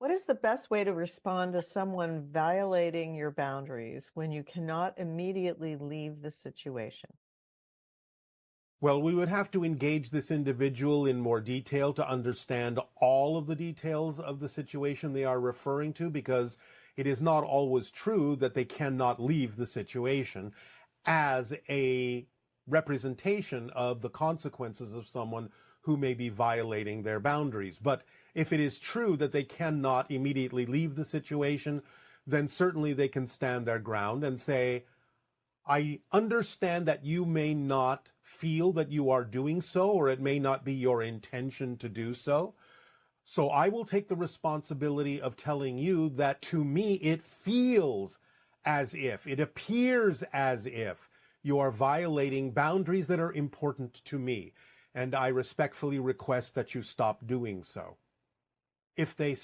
What is the best way to respond to someone violating your boundaries when you cannot immediately leave the situation? Well, we would have to engage this individual in more detail to understand all of the details of the situation they are referring to, because it is not always true that they cannot leave the situation as a representation of the consequences of someone who may be violating their boundaries. But if it is true that they cannot immediately leave the situation, then certainly they can stand their ground and say, I understand that you may not feel that you are doing so, or it may not be your intention to do so. So I will take the responsibility of telling you that to me it feels as if, it appears as if you are violating boundaries that are important to me, and I respectfully request that you stop doing so. If they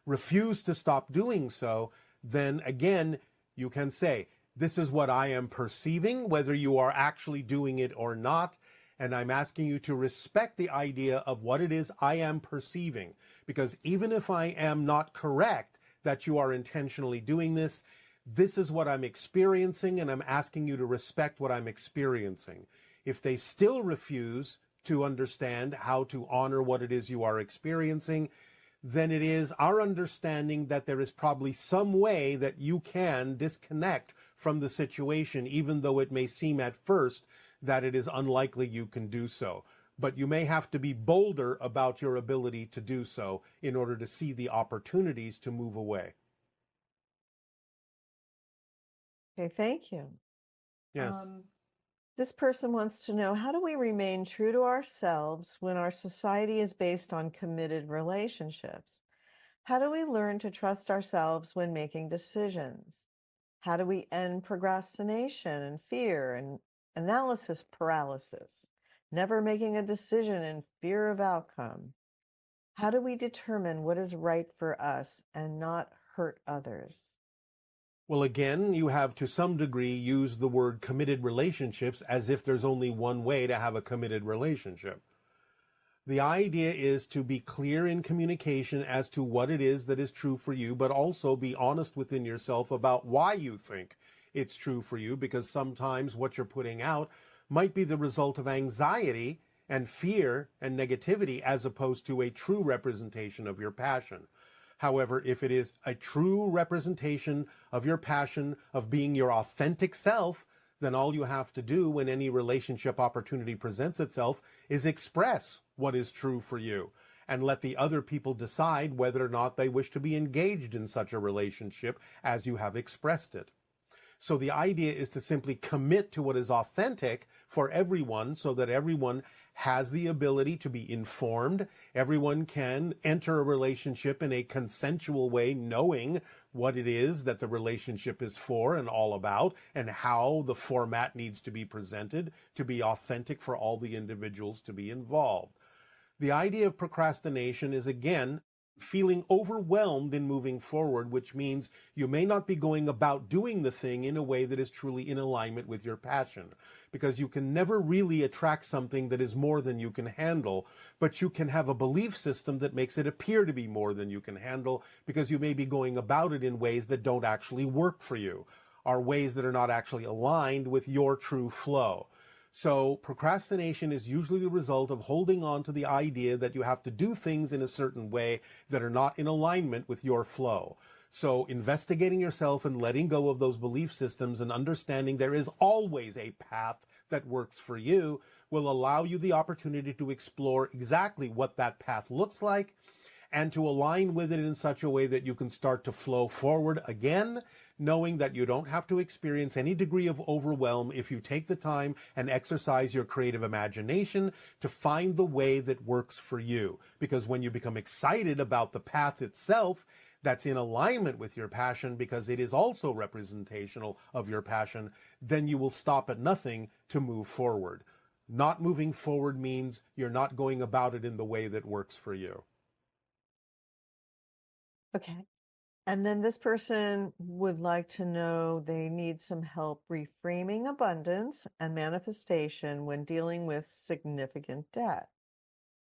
refuse to stop doing so, then again, you can say, this is what I am perceiving, whether you are actually doing it or not, and I'm asking you to respect the idea of what it is I am perceiving, because even if I am not correct that you are intentionally doing this, this is what I'm experiencing, and I'm asking you to respect what I'm experiencing. If they still refuse to understand how to honor what it is you are experiencing, then it is our understanding that there is probably some way that you can disconnect from the situation, even though it may seem at first that it is unlikely you can do so. But you may have to be bolder about your ability to do so in order to see the opportunities to move away. Okay, thank you. Yes. This person wants to know, how do we remain true to ourselves when our society is based on committed relationships? How do we learn to trust ourselves when making decisions? How do we end procrastination and fear and analysis paralysis, never making a decision in fear of outcome? How do we determine what is right for us and not hurt others? Well, again, you have to some degree used the word committed relationships as if there's only one way to have a committed relationship. The idea is to be clear in communication as to what it is that is true for you, but also be honest within yourself about why you think it's true for you, because sometimes what you're putting out might be the result of anxiety and fear and negativity as opposed to a true representation of your passion. However, if it is a true representation of your passion, of being your authentic self, then all you have to do when any relationship opportunity presents itself is express what is true for you and let the other people decide whether or not they wish to be engaged in such a relationship as you have expressed it. So the idea is to simply commit to what is authentic for everyone so that everyone has the ability to be informed. Everyone can enter a relationship in a consensual way, knowing what it is that the relationship is for and all about, and how the format needs to be presented to be authentic for all the individuals to be involved. The idea of procrastination is, again, feeling overwhelmed in moving forward, which means you may not be going about doing the thing in a way that is truly in alignment with your passion, because you can never really attract something that is more than you can handle, but you can have a belief system that makes it appear to be more than you can handle, because you may be going about it in ways that don't actually work for you, are ways that are not actually aligned with your true flow. So procrastination is usually the result of holding on to the idea that you have to do things in a certain way that are not in alignment with your flow. So investigating yourself and letting go of those belief systems and understanding there is always a path that works for you will allow you the opportunity to explore exactly what that path looks like and to align with it in such a way that you can start to flow forward again, knowing that you don't have to experience any degree of overwhelm if you take the time and exercise your creative imagination to find the way that works for you. Because when you become excited about the path itself, that's in alignment with your passion, because it is also representational of your passion, then you will stop at nothing to move forward. Not moving forward means you're not going about it in the way that works for you. Okay. And then this person would like to know they need some help reframing abundance and manifestation when dealing with significant debt.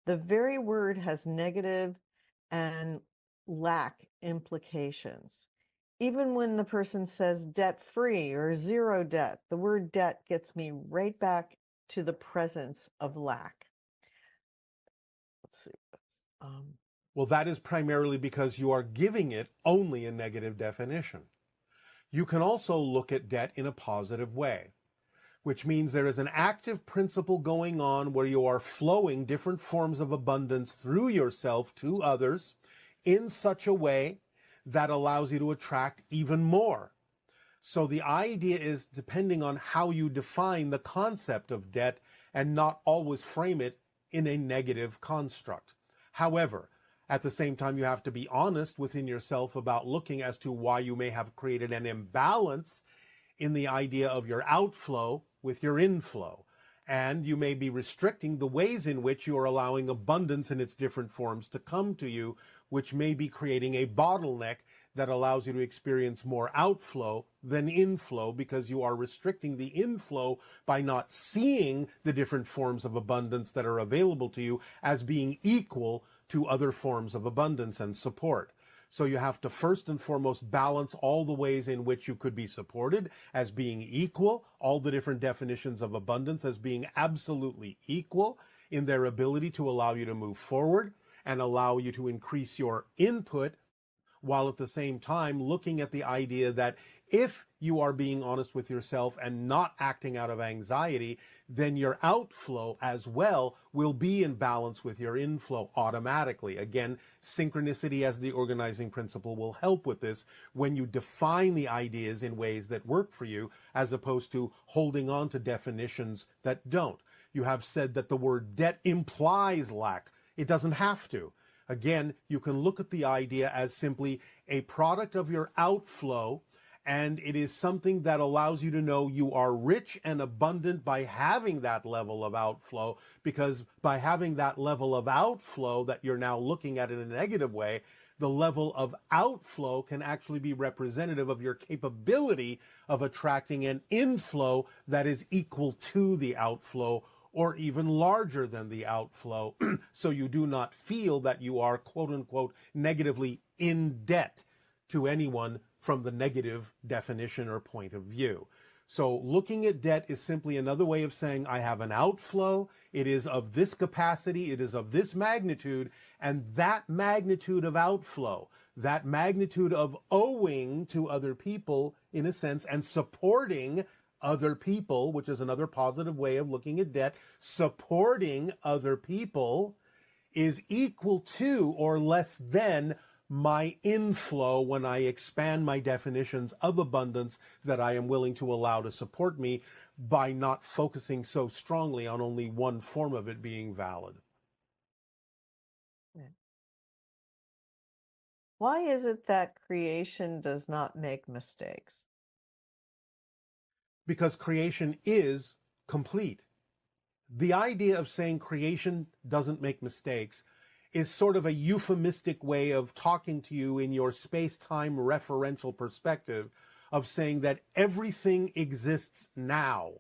The very word has negative and lack implications. Even when the person says debt free or zero debt, the word debt gets me right back to the presence of lack. Let's see. Well, that is primarily because you are giving it only a negative definition. You can also look at debt in a positive way, which means there is an active principle going on where you are flowing different forms of abundance through yourself to others in such a way that allows you to attract even more. So the idea is, depending on how you define the concept of debt, and not always frame it in a negative construct. However, at the same time, you have to be honest within yourself about looking as to why you may have created an imbalance in the idea of your outflow with your inflow. And you may be restricting the ways in which you are allowing abundance in its different forms to come to you, which may be creating a bottleneck that allows you to experience more outflow than inflow, because you are restricting the inflow by not seeing the different forms of abundance that are available to you as being equal to other forms of abundance and support. So you have to first and foremost balance all the ways in which you could be supported as being equal, all the different definitions of abundance as being absolutely equal in their ability to allow you to move forward and allow you to increase your input, while at the same time looking at the idea that if you are being honest with yourself and not acting out of anxiety, then your outflow as well will be in balance with your inflow automatically. Again, synchronicity as the organizing principle will help with this when you define the ideas in ways that work for you, as opposed to holding on to definitions that don't. You have said that the word debt implies lack. It doesn't have to. Again, you can look at the idea as simply a product of your outflow, and it is something that allows you to know you are rich and abundant by having that level of outflow, because by having that level of outflow that you're now looking at in a negative way, the level of outflow can actually be representative of your capability of attracting an inflow that is equal to the outflow, or even larger than the outflow, so you do not feel that you are, quote unquote, negatively in debt to anyone from the negative definition or point of view. So looking at debt is simply another way of saying I have an outflow, it is of this capacity, it is of this magnitude, and that magnitude of outflow, that magnitude of owing to other people, in a sense, and supporting other people, which is another positive way of looking at debt, supporting other people is equal to or less than my inflow when I expand my definitions of abundance that I am willing to allow to support me, by not focusing so strongly on only one form of it being valid. Why is it that creation does not make mistakes? Because creation is complete. The idea of saying creation doesn't make mistakes is sort of a euphemistic way of talking to you in your space-time referential perspective of saying that everything exists now.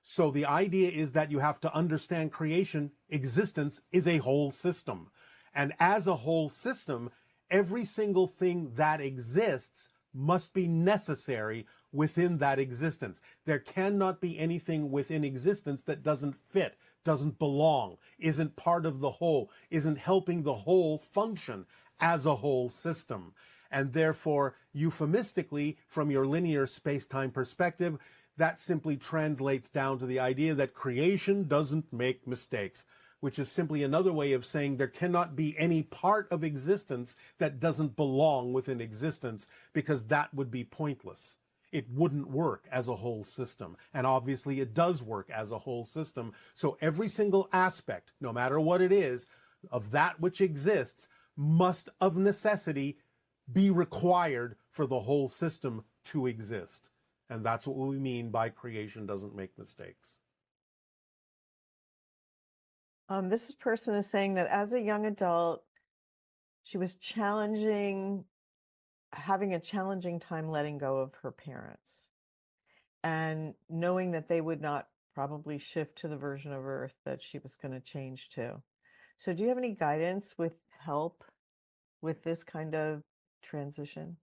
So the idea is that you have to understand creation, existence is a whole system. And as a whole system, every single thing that exists must be necessary within that existence. There cannot be anything within existence that doesn't fit, doesn't belong, isn't part of the whole, isn't helping the whole function as a whole system. And therefore, euphemistically, from your linear space-time perspective, that simply translates down to the idea that creation doesn't make mistakes, which is simply another way of saying there cannot be any part of existence that doesn't belong within existence, because that would be pointless. It wouldn't work as a whole system. And obviously it does work as a whole system. So every single aspect, no matter what it is, of that which exists must of necessity be required for the whole system to exist. And that's what we mean by creation doesn't make mistakes. This person is saying that as a young adult, she was having a challenging time letting go of her parents, and knowing that they would not probably shift to the version of Earth that she was going to change to. So do you have any guidance with help with this kind of transition?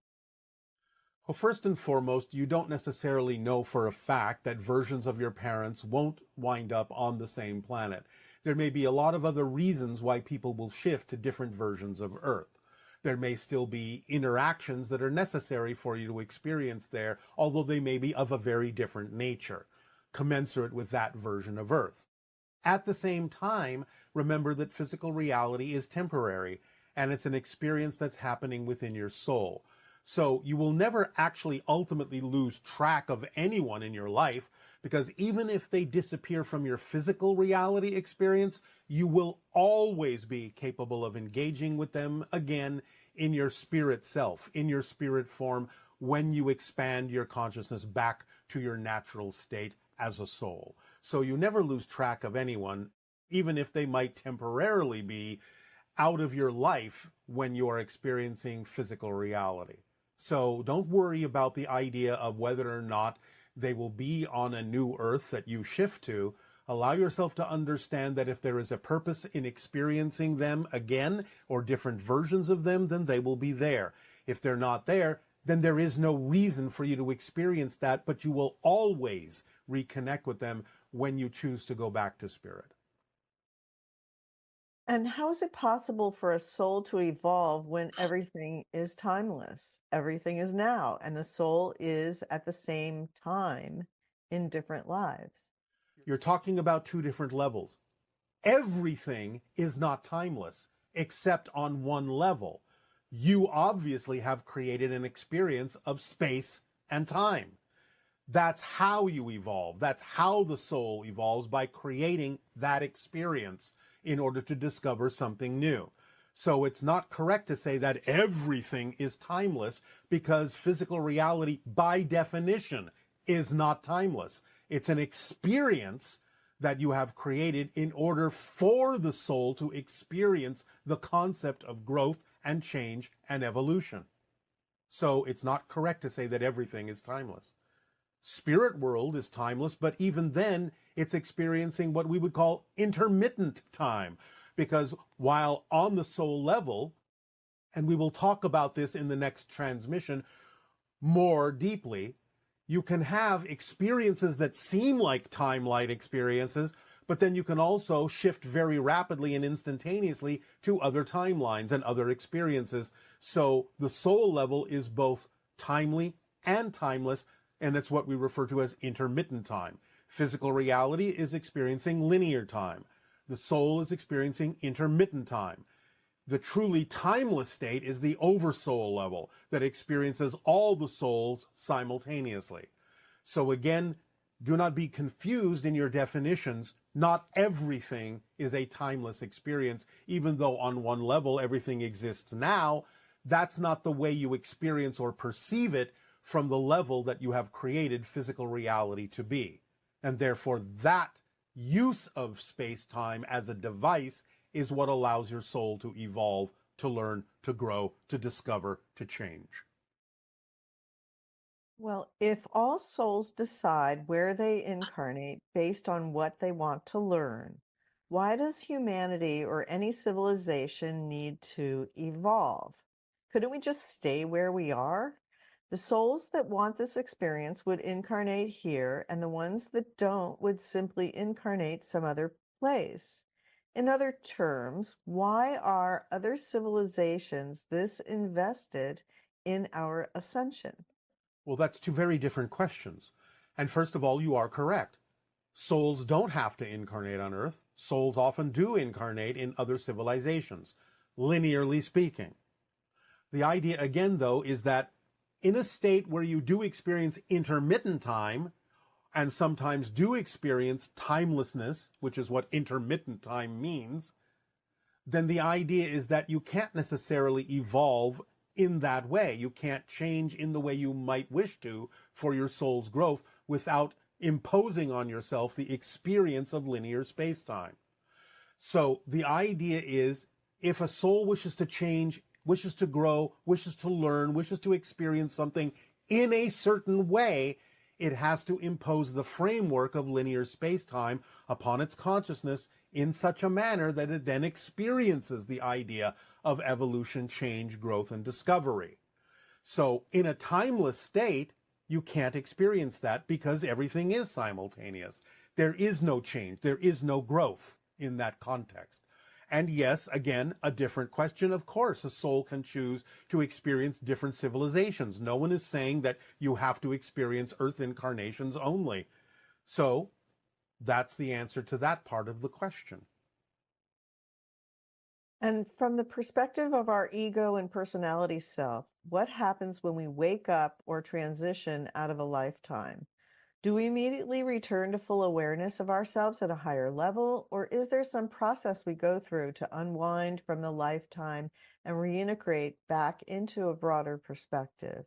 Well, first and foremost, you don't necessarily know for a fact that versions of your parents won't wind up on the same planet. There may be a lot of other reasons why people will shift to different versions of Earth. There may still be interactions that are necessary for you to experience there, although they may be of a very different nature, commensurate with that version of Earth. At the same time, remember that physical reality is temporary, and it's an experience that's happening within your soul. So you will never actually ultimately lose track of anyone in your life, because even if they disappear from your physical reality experience, you will always be capable of engaging with them again in your spirit self, in your spirit form, when you expand your consciousness back to your natural state as a soul. So you never lose track of anyone, even if they might temporarily be out of your life when you are experiencing physical reality. So don't worry about the idea of whether or not they will be on a new earth that you shift to. Allow yourself to understand that if there is a purpose in experiencing them again, or different versions of them, then they will be there. If they're not there, then there is no reason for you to experience that, but you will always reconnect with them when you choose to go back to spirit. And how is it possible for a soul to evolve when everything is timeless? Everything is now, and the soul is at the same time in different lives. You're talking about two different levels. Everything is not timeless, except on one level. You obviously have created an experience of space and time. That's how you evolve. That's how the soul evolves, by creating that experience in order to discover something new. So it's not correct to say that everything is timeless, because physical reality, by definition, is not timeless. It's an experience that you have created in order for the soul to experience the concept of growth and change and evolution. So it's not correct to say that everything is timeless. Spirit world is timeless, but even then it's experiencing what we would call intermittent time, because while on the soul level, and we will talk about this in the next transmission more deeply, you can have experiences that seem like time-light experiences, but then you can also shift very rapidly and instantaneously to other timelines and other experiences. So the soul level is both timely and timeless, and it's what we refer to as intermittent time. Physical reality is experiencing linear time. The soul is experiencing intermittent time. The truly timeless state is the oversoul level that experiences all the souls simultaneously. So again, do not be confused in your definitions. Not everything is a timeless experience, even though on one level everything exists now. That's not the way you experience or perceive it from the level that you have created physical reality to be. And therefore, that use of space-time as a device is what allows your soul to evolve, to learn, to grow, to discover, to change. Well, if all souls decide where they incarnate based on what they want to learn, why does humanity or any civilization need to evolve? Couldn't we just stay where we are? The souls that want this experience would incarnate here, and the ones that don't would simply incarnate some other place. In other terms, why are other civilizations this invested in our ascension? Well, that's two very different questions. And first of all, you are correct. Souls don't have to incarnate on Earth. Souls often do incarnate in other civilizations, linearly speaking. The idea, again, though, is that in a state where you do experience intermittent time, and sometimes do experience timelessness, which is what intermittent time means, then the idea is that you can't necessarily evolve in that way. You can't change in the way you might wish to for your soul's growth without imposing on yourself the experience of linear space-time. So the idea is, if a soul wishes to change, wishes to grow, wishes to learn, wishes to experience something in a certain way, it has to impose the framework of linear space-time upon its consciousness in such a manner that it then experiences the idea of evolution, change, growth, and discovery. So in a timeless state, you can't experience that because everything is simultaneous. There is no change. There is no growth in that context. And yes, again, a different question. Of course, a soul can choose to experience different civilizations. No one is saying that you have to experience Earth incarnations only. So that's the answer to that part of the question. And from the perspective of our ego and personality self, what happens when we wake up or transition out of a lifetime? Do we immediately return to full awareness of ourselves at a higher level, or is there some process we go through to unwind from the lifetime and reintegrate back into a broader perspective?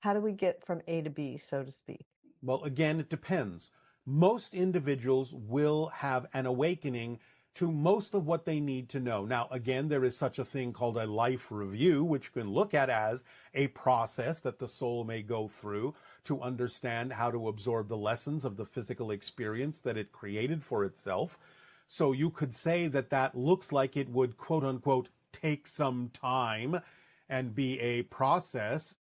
How do we get from A to B, so to speak? Well, again, it depends. Most individuals will have an awakening to most of what they need to know. Now, again, there is such a thing called a life review, which you can look at as a process that the soul may go through to understand how to absorb the lessons of the physical experience that it created for itself. So you could say that that looks like it would, quote unquote, take some time and be a process.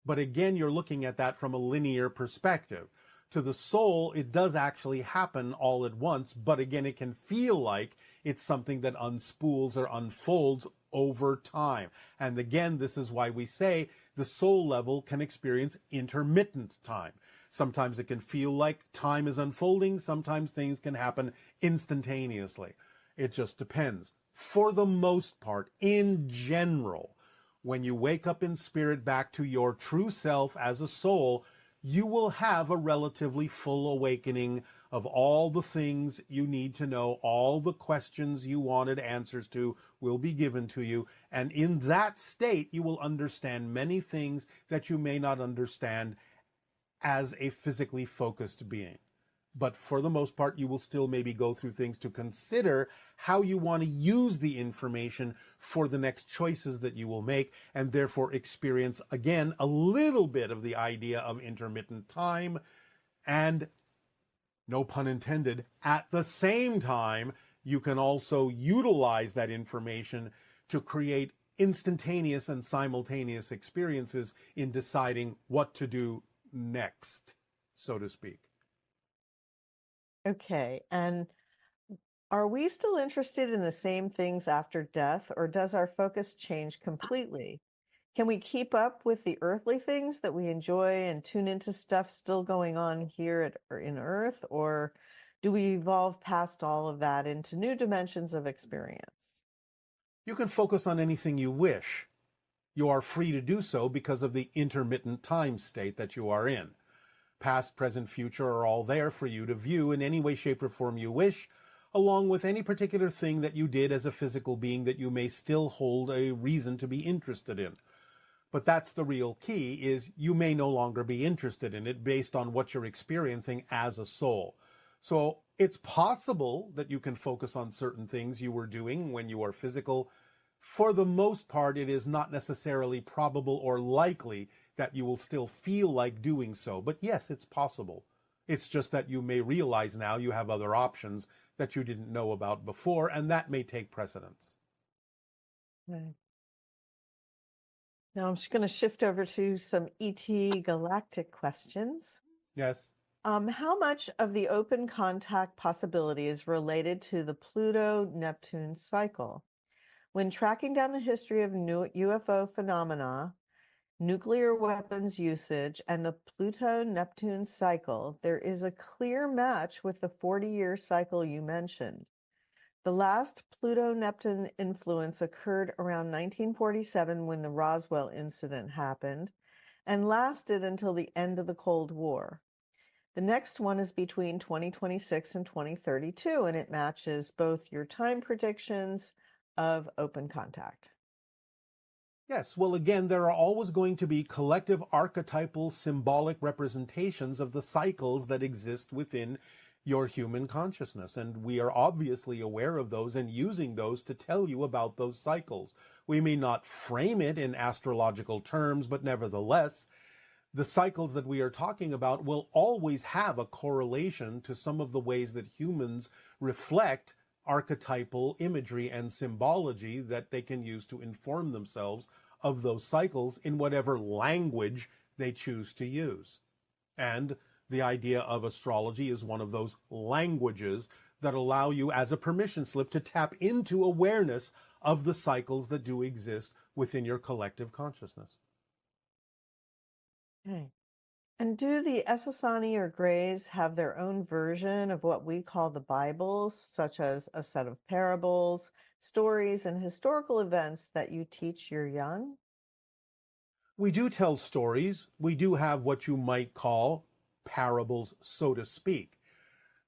But again, you're looking at that from a linear perspective. To the soul, it does actually happen all at once, but again, it can feel like it's something that unspools or unfolds over time. And again, this is why we say the soul level can experience intermittent time. Sometimes it can feel like time is unfolding. Sometimes things can happen instantaneously. It just depends. For the most part, in general, when you wake up in spirit back to your true self as a soul, you will have a relatively full awakening of all the things you need to know. All the questions you wanted answers to will be given to you. And in that state, you will understand many things that you may not understand as a physically focused being. But for the most part, you will still maybe go through things to consider how you want to use the information for the next choices that you will make, and therefore experience, again, a little bit of the idea of intermittent time. And, no pun intended, at the same time, you can also utilize that information to create instantaneous and simultaneous experiences in deciding what to do next, so to speak. Okay, and are we still interested in the same things after death, or does our focus change completely? Can we keep up with the earthly things that we enjoy and tune into stuff still going on here in Earth, or do we evolve past all of that into new dimensions of experience? You can focus on anything you wish. You are free to do so because of the intermittent time state that you are in. Past, present, future are all there for you to view in any way, shape, or form you wish, along with any particular thing that you did as a physical being that you may still hold a reason to be interested in. But that's the real key, is you may no longer be interested in it based on what you're experiencing as a soul. So it's possible that you can focus on certain things you were doing when you are physical. For the most part, it is not necessarily probable or likely that you will still feel like doing so. But yes, it's possible. It's just that you may realize now you have other options that you didn't know about before, and that may take precedence. Right. Now I'm just going to shift over to some ET galactic questions. Yes. How much of the open contact possibility is related to the Pluto-Neptune cycle? When tracking down the history of UFO phenomena, nuclear weapons usage, and the Pluto-Neptune cycle, there is a clear match with the 40-year cycle you mentioned. The last Pluto-Neptune influence occurred around 1947 when the Roswell incident happened and lasted until the end of the Cold War. The next one is between 2026 and 2032, and it matches both your time predictions of open contact. Yes, well, again, there are always going to be collective archetypal symbolic representations of the cycles that exist within your human consciousness. And we are obviously aware of those and using those to tell you about those cycles. We may not frame it in astrological terms, but nevertheless, the cycles that we are talking about will always have a correlation to some of the ways that humans reflect archetypal imagery and symbology that they can use to inform themselves of those cycles in whatever language they choose to use. And the idea of astrology is one of those languages that allow you as a permission slip to tap into awareness of the cycles that do exist within your collective consciousness. Okay. And do the Essassani or Greys have their own version of what we call the Bible, such as a set of parables, stories, and historical events that you teach your young? We do tell stories. We do have what you might call parables, so to speak.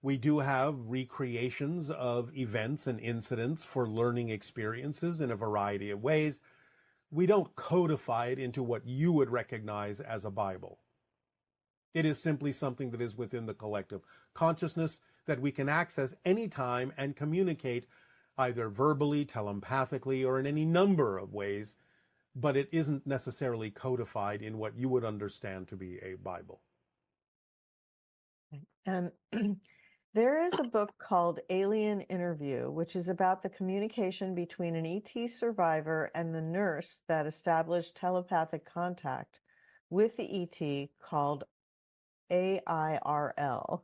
We do have recreations of events and incidents for learning experiences in a variety of ways. We don't codify it into what you would recognize as a Bible. It is simply something that is within the collective consciousness that we can access anytime and communicate either verbally, telepathically, or in any number of ways, but it isn't necessarily codified in what you would understand to be a Bible. And there is a book called Alien Interview, which is about the communication between an ET survivor and the nurse that established telepathic contact with the ET, called AIRL.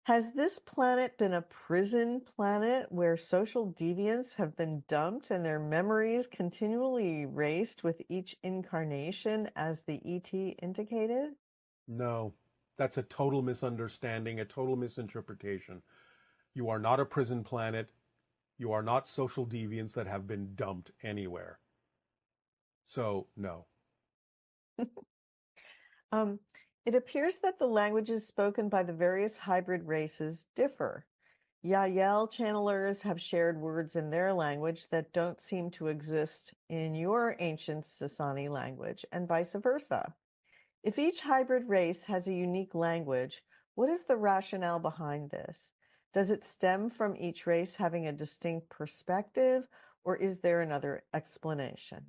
Has this planet been a prison planet where social deviants have been dumped and their memories continually erased with each incarnation, as the ET indicated? No, that's a total misunderstanding, a total misinterpretation. You are not a prison planet. You are not social deviants that have been dumped anywhere. So, no. It appears that the languages spoken by the various hybrid races differ. Yael channelers have shared words in their language that don't seem to exist in your ancient Sasani language, and vice versa. If each hybrid race has a unique language, what is the rationale behind this? Does it stem from each race having a distinct perspective, or is there another explanation?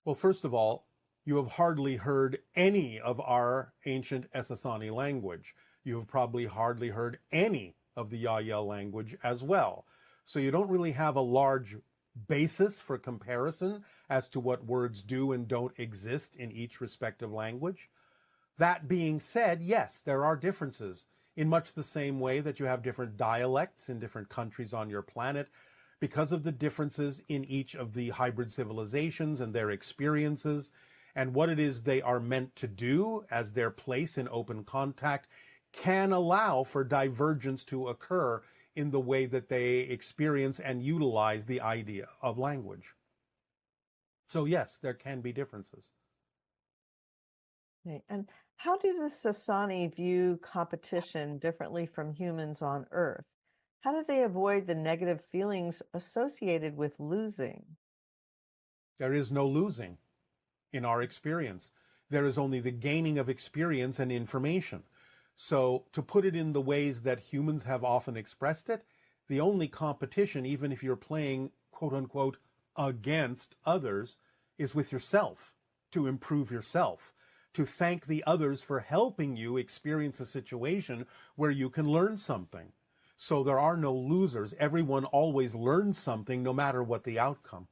Well, first of all, you have hardly heard any of our ancient Essassani language. You have probably hardly heard any of the Yael language as well. So you don't really have a large basis for comparison as to what words do and don't exist in each respective language. That being said, yes, there are differences in much the same way that you have different dialects in different countries on your planet because of the differences in each of the hybrid civilizations and their experiences and what it is they are meant to do as their place in open contact can allow for divergence to occur in the way that they experience and utilize the idea of language. So yes, there can be differences. Okay. And how do the Sasani view competition differently from humans on Earth? How do they avoid the negative feelings associated with losing? There is no losing in our experience. There is only the gaining of experience and information. So to put it in the ways that humans have often expressed it, the only competition, even if you're playing quote unquote against others, is with yourself, to improve yourself, to thank the others for helping you experience a situation where you can learn something. So there are no losers. Everyone always learns something no matter what the outcome.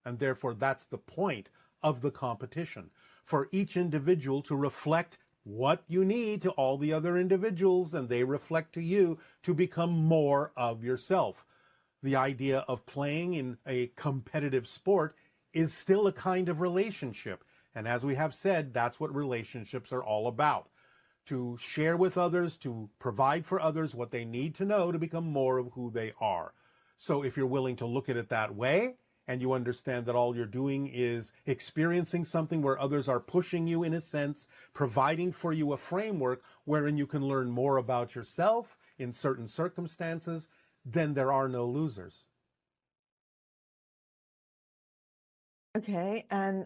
And therefore that's the point of the competition, for each individual to reflect what you need to all the other individuals, and they reflect to you to become more of yourself. The idea of playing in a competitive sport is still a kind of relationship. And as we have said, that's what relationships are all about. To share with others, to provide for others what they need to know to become more of who they are. So if you're willing to look at it that way, and you understand that all you're doing is experiencing something where others are pushing you in a sense, providing for you a framework wherein you can learn more about yourself in certain circumstances, then there are no losers. Okay, and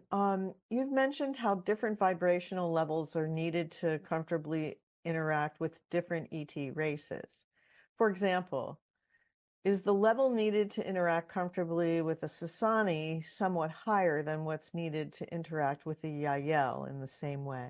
you've mentioned how different vibrational levels are needed to comfortably interact with different ET races. For example, is the level needed to interact comfortably with a Sasani somewhat higher than what's needed to interact with a Yael in the same way?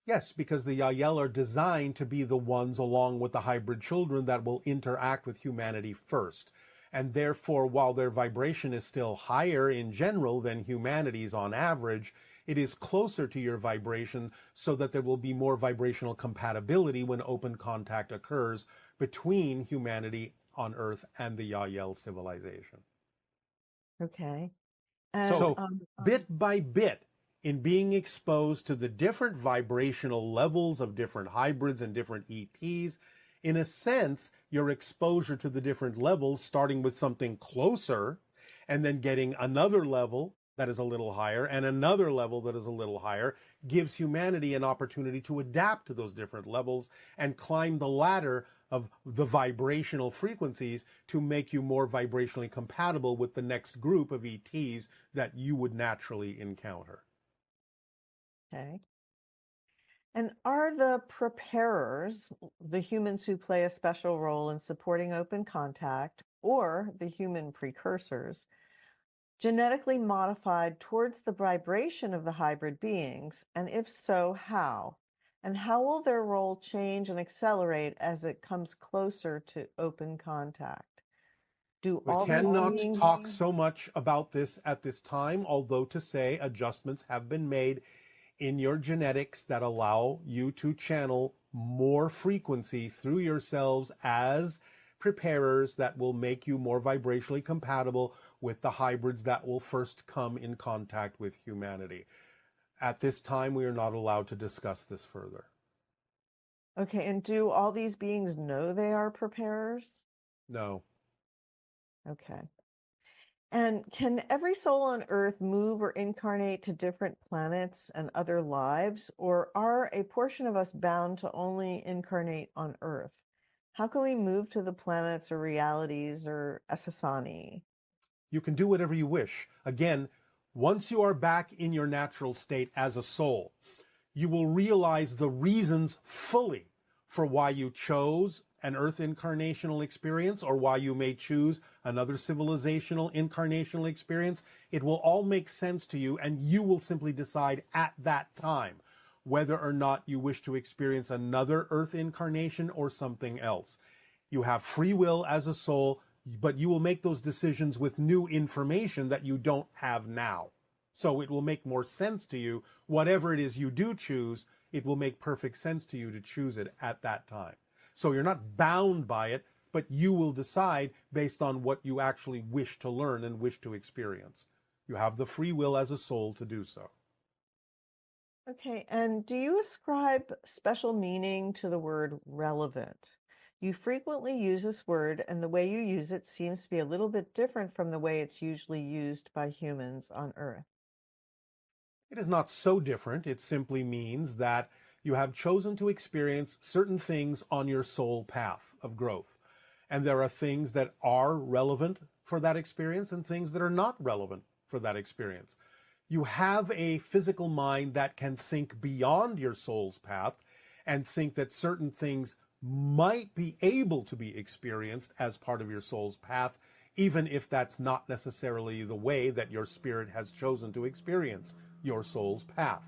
Yes, because the Yael are designed to be the ones, along with the hybrid children, that will interact with humanity first. And therefore, while their vibration is still higher in general than humanity's on average, it is closer to your vibration so that there will be more vibrational compatibility when open contact occurs between humanity on Earth and the Yael civilization. Okay. And So, bit by bit, in being exposed to the different vibrational levels of different hybrids and different ETs, in a sense, your exposure to the different levels, starting with something closer and then getting another level that is a little higher and another level that is a little higher, gives humanity an opportunity to adapt to those different levels and climb the ladder of the vibrational frequencies to make you more vibrationally compatible with the next group of ETs that you would naturally encounter. okay. And are the preparers, the humans who play a special role in supporting open contact, or the human precursors, genetically modified towards the vibration of the hybrid beings? And if so, how? And how will their role change and accelerate as it comes closer to open contact? Do We all these cannot beings? talk so much about this at this time, although to say adjustments have been made in your genetics that allow you to channel more frequency through yourselves as preparers that will make you more vibrationally compatible with the hybrids that will first come in contact with humanity. At this time, we are not allowed to discuss this further. Okay, and do all these beings know they are preparers? No. Okay. And can every soul on Earth move or incarnate to different planets and other lives, or are a portion of us bound to only incarnate on Earth? How can we move to the planets or realities or Asasani? You can do whatever you wish. Again, once you are back in your natural state as a soul, you will realize the reasons fully for why you chose an Earth incarnational experience or why you may choose another civilizational incarnational experience. It will all make sense to you, and you will simply decide at that time whether or not you wish to experience another Earth incarnation or something else. You have free will as a soul, but you will make those decisions with new information that you don't have now. So it will make more sense to you. Whatever it is you do choose, it will make perfect sense to you to choose it at that time. So you're not bound by it, but you will decide based on what you actually wish to learn and wish to experience. You have the free will as a soul to do so. Okay, and do you ascribe special meaning to the word relevant? You frequently use this word, and the way you use it seems to be a little bit different from the way it's usually used by humans on Earth. It is not so different. It simply means that you have chosen to experience certain things on your soul path of growth. And there are things that are relevant for that experience and things that are not relevant for that experience. You have a physical mind that can think beyond your soul's path and think that certain things might be able to be experienced as part of your soul's path, even if that's not necessarily the way that your spirit has chosen to experience your soul's path.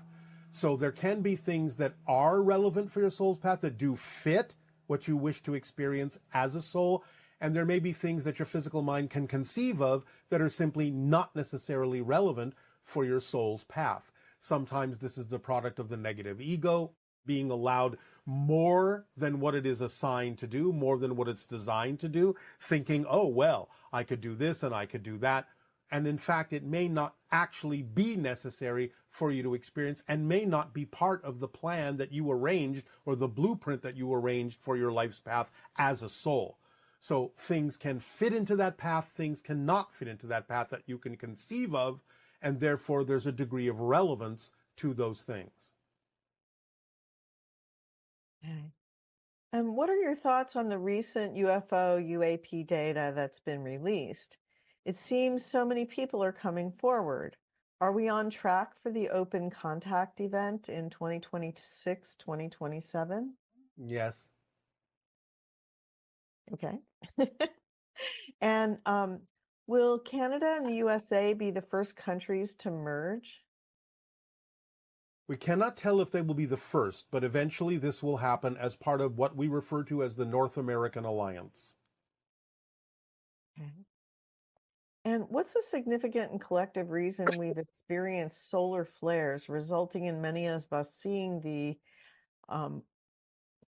So there can be things that are relevant for your soul's path that do fit what you wish to experience as a soul, and there may be things that your physical mind can conceive of that are simply not necessarily relevant for your soul's path. Sometimes this is the product of the negative ego being allowed more than what it is assigned to do, more than what it's designed to do, thinking, oh, well, I could do this and I could do that. And in fact, it may not actually be necessary for you to experience and may not be part of the plan that you arranged or the blueprint that you arranged for your life's path as a soul. So things can fit into that path, things cannot fit into that path that you can conceive of, and therefore there's a degree of relevance to those things. Okay. And what are your thoughts on the recent UFO UAP data that's been released? It seems so many people are coming forward. Are we on track for the open contact event in 2026, 2027? Yes. Okay. And will Canada and the USA be the first countries to merge? We cannot tell if they will be the first, but eventually this will happen as part of what we refer to as the North American Alliance. Okay. And what's a significant and collective reason we've experienced solar flares, resulting in many of us seeing the, um,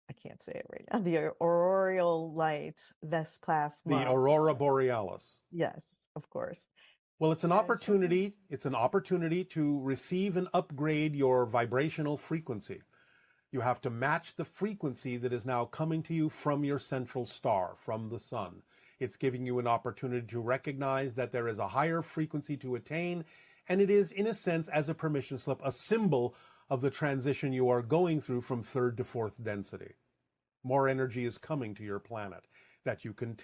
I can't say it right now, the auroral lights this past The month? Aurora Borealis. Yes, of course. Well, it's an And children, opportunity. It's an opportunity to receive and upgrade your vibrational frequency. You have to match the frequency that is now coming to you from your central star, from the sun. It's giving you an opportunity to recognize that there is a higher frequency to attain, and it is, in a sense, as a permission slip, a symbol of the transition you are going through from third to fourth density. More energy is coming to your planet that you can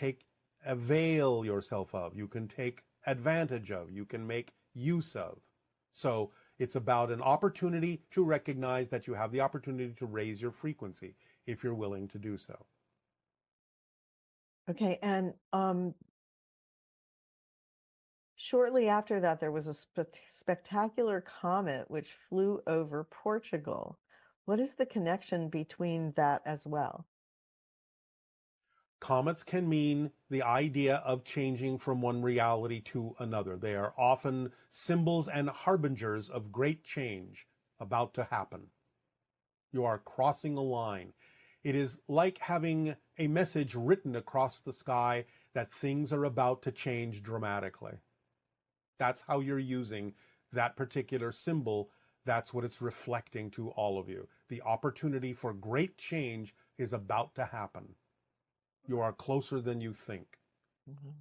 avail yourself of, you can take advantage of, you can make use of. So it's about an opportunity to recognize that you have the opportunity to raise your frequency if you're willing to do so. okay, and shortly after that, there was a spectacular comet which flew over Portugal. What is the connection between that as well? Comets can mean the idea of changing from one reality to another. They are often symbols and harbingers of great change about to happen. You are crossing a line. It is like having a message written across the sky that things are about to change dramatically. That's how you're using that particular symbol. That's what it's reflecting to all of you. The opportunity for great change is about to happen. You are closer than you think. Mhm.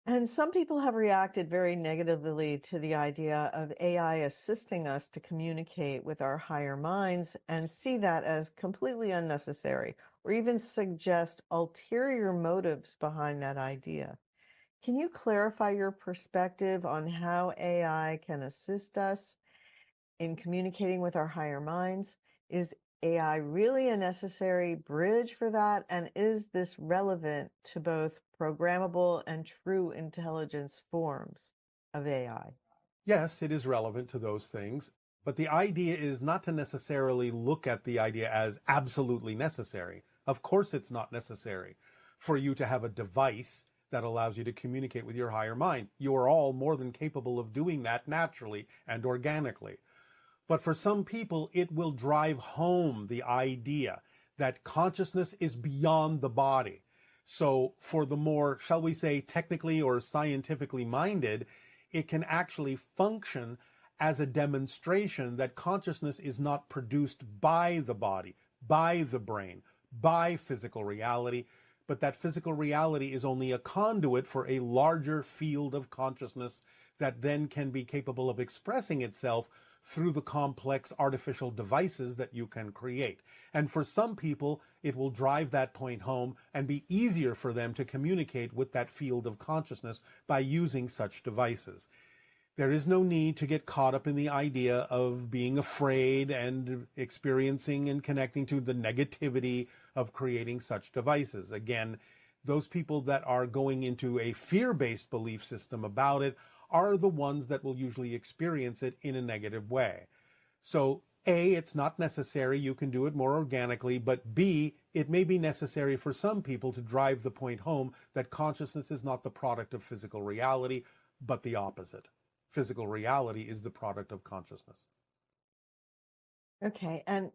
And some people have reacted very negatively to the idea of AI assisting us to communicate with our higher minds and see that as completely unnecessary or even suggest ulterior motives behind that idea. Can you clarify your perspective on how AI can assist us in communicating with our higher minds? Is AI really a necessary bridge for that? And is this relevant to both programmable and true intelligence forms of AI? Yes, it is relevant to those things, but the idea is not to necessarily look at the idea as absolutely necessary. Of course, it's not necessary for you to have a device that allows you to communicate with your higher mind. You are all more than capable of doing that naturally and organically. But for some people, it will drive home the idea that consciousness is beyond the body. So for the more, shall we say, technically or scientifically minded, it can actually function as a demonstration that consciousness is not produced by the body, by the brain, by physical reality, but that physical reality is only a conduit for a larger field of consciousness that then can be capable of expressing itself through the complex artificial devices that you can create. And for some people, it will drive that point home and be easier for them to communicate with that field of consciousness by using such devices. There is no need to get caught up in the idea of being afraid and experiencing and connecting to the negativity of creating such devices. Again, those people that are going into a fear-based belief system about it are the ones that will usually experience it in a negative way. So A, it's not necessary. You can do it more organically. But B, it may be necessary for some people to drive the point home that consciousness is not the product of physical reality, but the opposite. Physical reality is the product of consciousness. Okay. And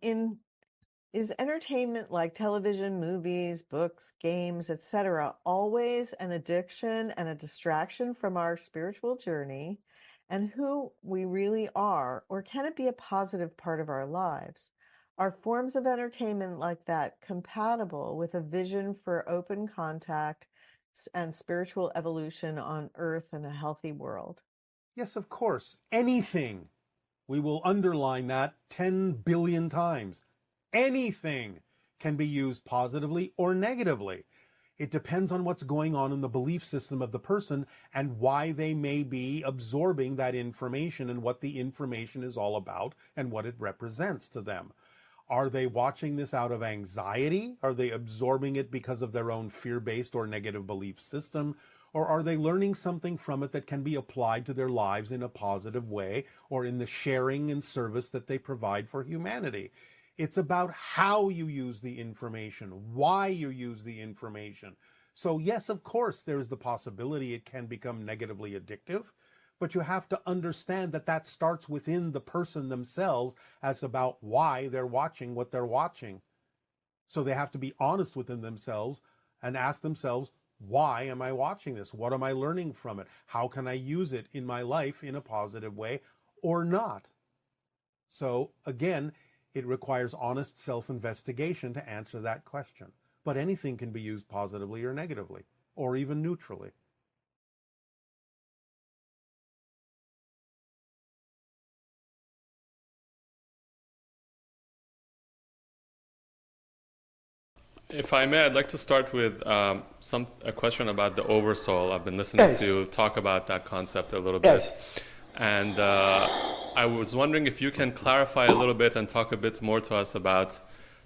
is entertainment like television, movies, books, games, etc., always an addiction and a distraction from our spiritual journey and who we really are? Or can it be a positive part of our lives? Are forms of entertainment like that compatible with a vision for open contact and spiritual evolution on Earth and a healthy world? Yes, of course. Anything. We will underline that 10 billion times. Anything can be used positively or negatively. It depends on what's going on in the belief system of the person and why they may be absorbing that information and what the information is all about and what it represents to them. Are they watching this out of anxiety? Are they absorbing it because of their own fear-based or negative belief system? Or are they learning something from it that can be applied to their lives in a positive way, or in the sharing and service that they provide for humanity? It's about how you use the information, why you use the information. So yes, of course, there's the possibility it can become negatively addictive, but you have to understand that that starts within the person themselves as about why they're watching what they're watching. So they have to be honest within themselves and ask themselves, why am I watching this? What am I learning from it? How can I use it in my life in a positive way or not? So again, it requires honest self-investigation to answer that question. But anything can be used positively or negatively, or even neutrally. If I may, I'd like to start with a question about the oversoul. I've been listening to you talk about that concept a little bit. And I was wondering if you can clarify a little bit and talk a bit more to us about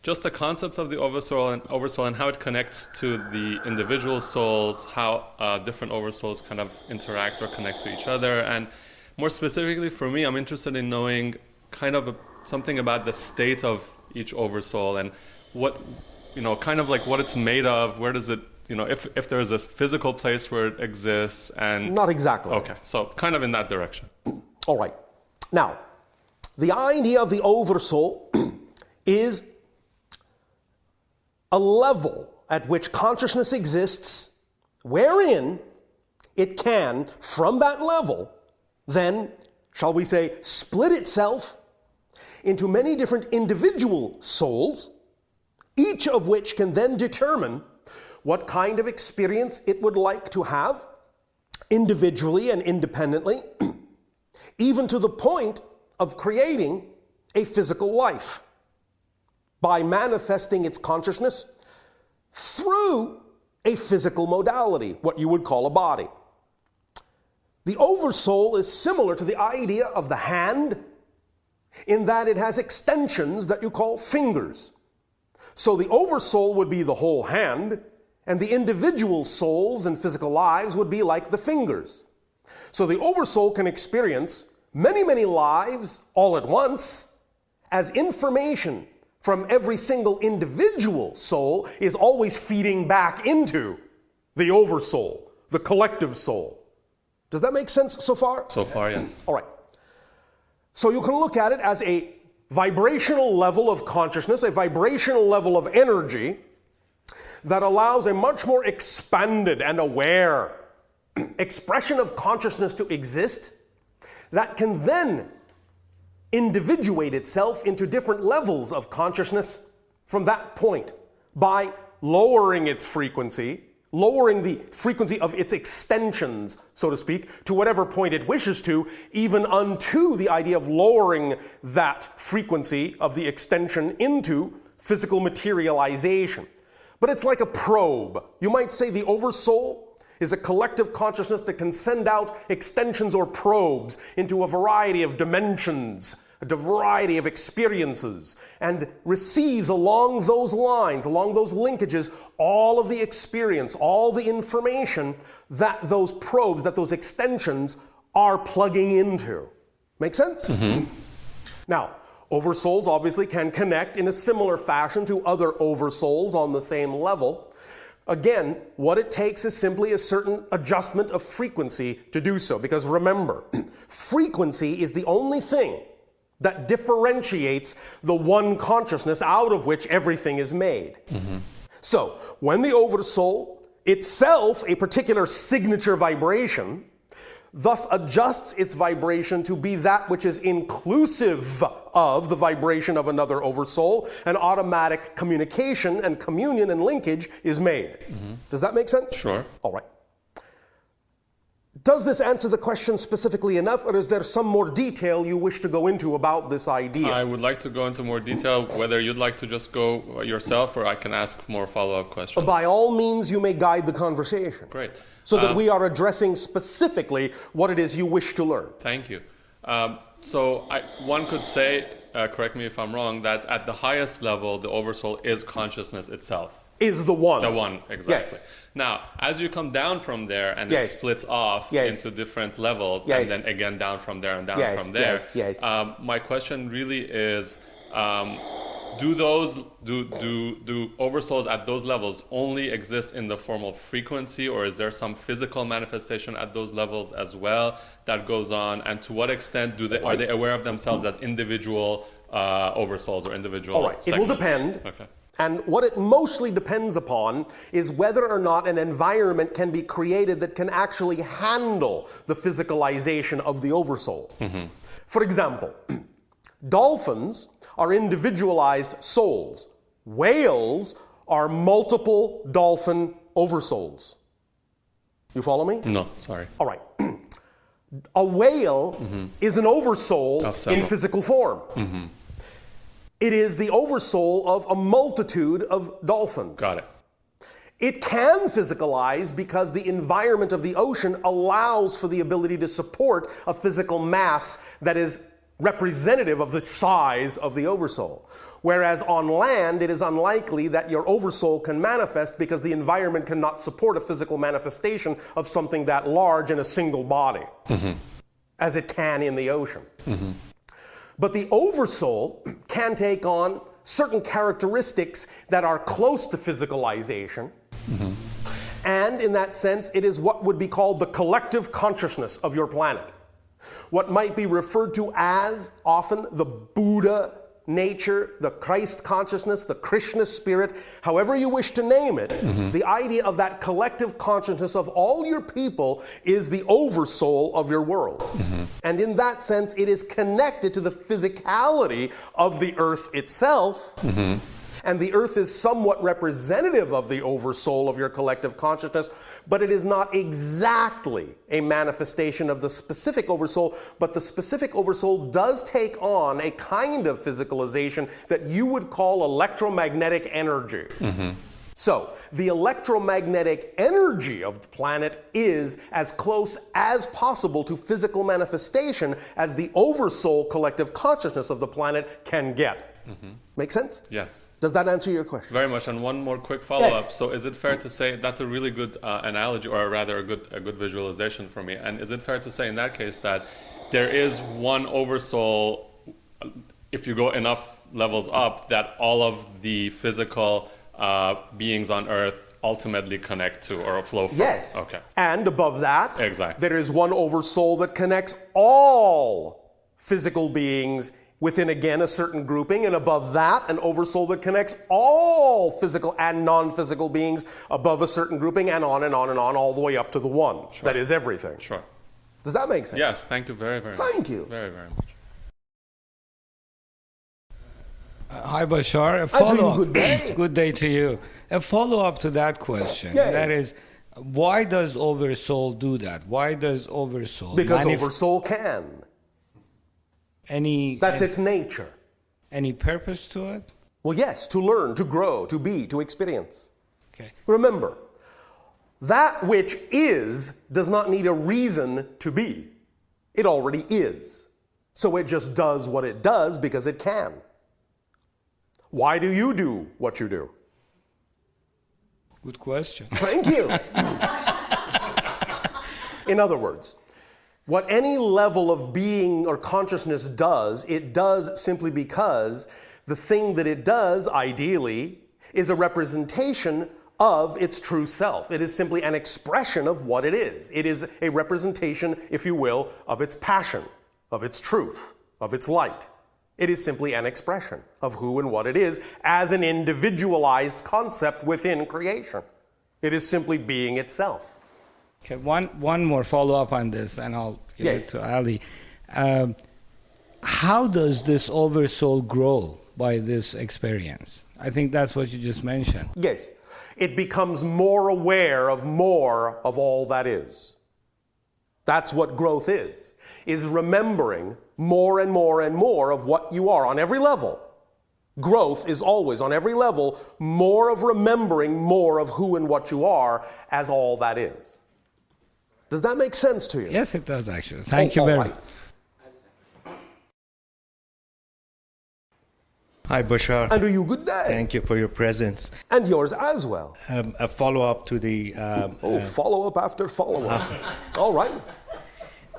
just the concept of the oversoul and how it connects to the individual souls, how different oversouls kind of interact or connect to each other. And more specifically for me, I'm interested in knowing kind of something about the state of each oversoul and what, kind of like what it's made of, where does it, if there's a physical place where it exists and... Not exactly. Okay, so kind of in that direction. All right. Now, the idea of the oversoul is a level at which consciousness exists wherein it can, from that level, then, shall we say, split itself into many different individual souls, each of which can then determine what kind of experience it would like to have individually and independently, even to the point of creating a physical life by manifesting its consciousness through a physical modality, what you would call a body. The oversoul is similar to the idea of the hand in that it has extensions that you call fingers. So the oversoul would be the whole hand, and the individual souls and physical lives would be like the fingers. So the oversoul can experience many, many lives all at once, as information from every single individual soul is always feeding back into the oversoul, the collective soul. Does that make sense so far? So far, yes. All right. So you can look at it as a vibrational level of consciousness, a vibrational level of energy that allows a much more expanded and aware expression of consciousness to exist that can then individuate itself into different levels of consciousness from that point by lowering its frequency, lowering the frequency of its extensions, so to speak, to whatever point it wishes to, even unto the idea of lowering that frequency of the extension into physical materialization. But it's like a probe. You might say the oversoul is a collective consciousness that can send out extensions or probes into a variety of dimensions, a variety of experiences, and receives along those lines, along those linkages, all of the experience, all the information that those probes, that those extensions are plugging into. Make sense? Mm-hmm. Now, oversouls obviously can connect in a similar fashion to other oversouls on the same level. Again, what it takes is simply a certain adjustment of frequency to do so. Because remember, frequency is the only thing that differentiates the one consciousness out of which everything is made. Mm-hmm. So, when the oversoul, itself a particular signature vibration, thus adjusts its vibration to be that which is inclusive of the vibration of another oversoul, an automatic communication and communion and linkage is made. Mm-hmm. Does that make sense? Sure. All right. Does this answer the question specifically enough, or is there some more detail you wish to go into about this idea? I would like to go into more detail, whether you'd like to just go yourself or I can ask more follow-up questions. By all means, you may guide the conversation. Great. So that we are addressing specifically what it is you wish to learn. Thank you. So one could say, correct me if I'm wrong, that at the highest level, the oversoul is consciousness itself. is the one. The one, exactly. Yes. Now, as you come down from there and it Yes. splits off Yes. into different levels, Yes. and then again down from there and down Yes, from there, yes, yes. my question really is, do oversouls at those levels only exist in the form of frequency, or is there some physical manifestation at those levels as well that goes on? And to what extent are they aware of themselves as individual oversouls or individual All right, it will segments? depend. Okay. And what it mostly depends upon is whether or not an environment can be created that can actually handle the physicalization of the oversoul. For example, dolphins are individualized souls. Whales are multiple dolphin oversouls. You follow me? No, sorry. All right. A whale is an oversoul Of several. in physical form. It is the oversoul of a multitude of dolphins. Got it. It can physicalize because the environment of the ocean allows for the ability to support a physical mass that is representative of the size of the oversoul. Whereas on land, it is unlikely that your oversoul can manifest because the environment cannot support a physical manifestation of something that large in a single body, as it can in the ocean. But the oversoul can take on certain characteristics that are close to physicalization. And in that sense, it is what would be called the collective consciousness of your planet. What might be referred to as often the Buddha nature, the Christ consciousness, the Krishna spirit, however you wish to name it, the idea of that collective consciousness of all your people is the oversoul of your world. And in that sense, it is connected to the physicality of the earth itself. And the earth is somewhat representative of the oversoul of your collective consciousness, but it is not exactly a manifestation of the specific oversoul, but the specific oversoul does take on a kind of physicalization that you would call electromagnetic energy. So, the electromagnetic energy of the planet is as close as possible to physical manifestation as the oversoul collective consciousness of the planet can get. Make sense? Yes. Does that answer your question? Very much. And one more quick follow-up. Yes. So is it fair to say that's a really good analogy, or rather a good visualization for me? And is it fair to say in that case that there is one oversoul, if you go enough levels up, that all of the physical beings on Earth ultimately connect to or flow from? Yes. Okay. And above that, Exactly. there is one oversoul that connects all physical beings within, again, a certain grouping, and above that, an oversoul that connects all physical and non-physical beings above a certain grouping, and on and on and on, all the way up to the one. Sure. That is everything. Sure. Does that make sense? Yes. Thank you very, very much. Thank you. Very, very much. Hi, Bashar. A I'm doing follow-up. good day. Good day to you. A follow-up to that question. Yes. That is, why does Oversoul do that? Why does Oversoul? Because oversoul can. That's its nature. Any purpose to it? Well, yes, to learn, to grow, to be, to experience. Okay. Remember, that which is does not need a reason to be. It already is. So it just does what it does because it can. Why do you do what you do? Good question. Thank you. In other words, what any level of being or consciousness does, it does simply because the thing that it does, ideally, is a representation of its true self. It is simply an expression of what it is. It is a representation, if you will, of its passion, of its truth, of its light. It is simply an expression of who and what it is as an individualized concept within creation. It is simply being itself. Okay, one more follow-up on this, and I'll give Yes. it to Ali. How does this oversoul grow by this experience? I think that's what you just mentioned. Yes, it becomes more aware of more of all that is. That's what growth is remembering more and more and more of what you are on every level. Growth is always, on every level, more of remembering more of who and what you are as all that is. Does that make sense to you? Yes, it does, actually. Thank you very much. Hi, Bashar. And to you, good day. Thank you for your presence. And yours as well. A follow-up to the... Follow-up after follow-up. All right.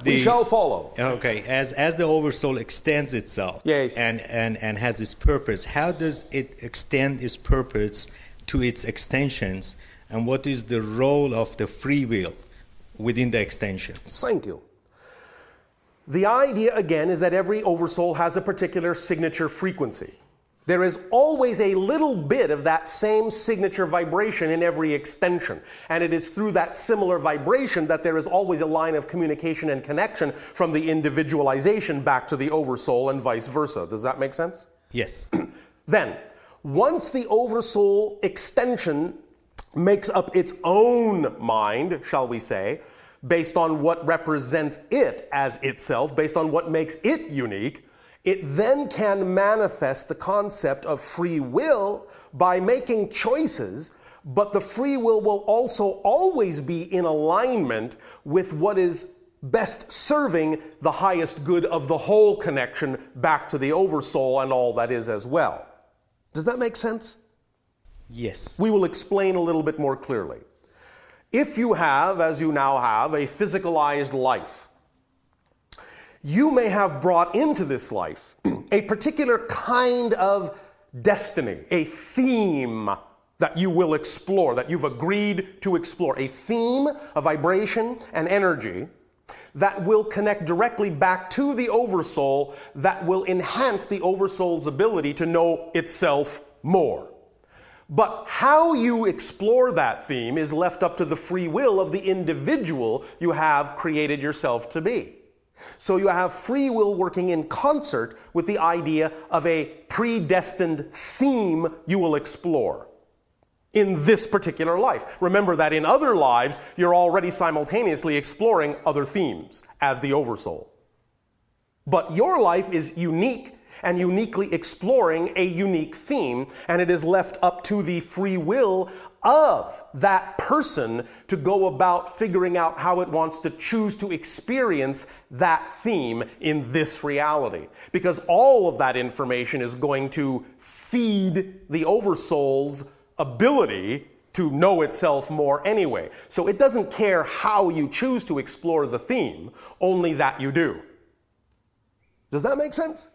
We the- shall follow. Okay, as the oversoul extends itself Yes. and has its purpose, how does it extend its purpose to its extensions, and what is the role of the free will within the extensions? Thank you. The idea, again, is that every oversoul has a particular signature frequency. There is always a little bit of that same signature vibration in every extension. And it is through that similar vibration that there is always a line of communication and connection from the individualization back to the oversoul and vice versa. Does that make sense? Yes. Then, once the oversoul extension makes up its own mind, shall we say, based on what represents it as itself, based on what makes it unique, it then can manifest the concept of free will by making choices, but the free will also always be in alignment with what is best serving the highest good of the whole connection back to the oversoul and all that is as well. Does that make sense? Yes. We will explain a little bit more clearly. If you have, as you now have, a physicalized life, you may have brought into this life a particular kind of destiny, a theme that you will explore, that you've agreed to explore, a theme, a vibration, an energy that will connect directly back to the oversoul, that will enhance the oversoul's ability to know itself more. But how you explore that theme is left up to the free will of the individual you have created yourself to be. So you have free will working in concert with the idea of a predestined theme you will explore in this particular life. Remember that in other lives, you're already simultaneously exploring other themes as the oversoul. But your life is unique and uniquely exploring a unique theme, and it is left up to the free will of that person to go about figuring out how it wants to choose to experience that theme in this reality. Because all of that information is going to feed the oversoul's ability to know itself more anyway. So it doesn't care how you choose to explore the theme, only that you do. Does that make sense?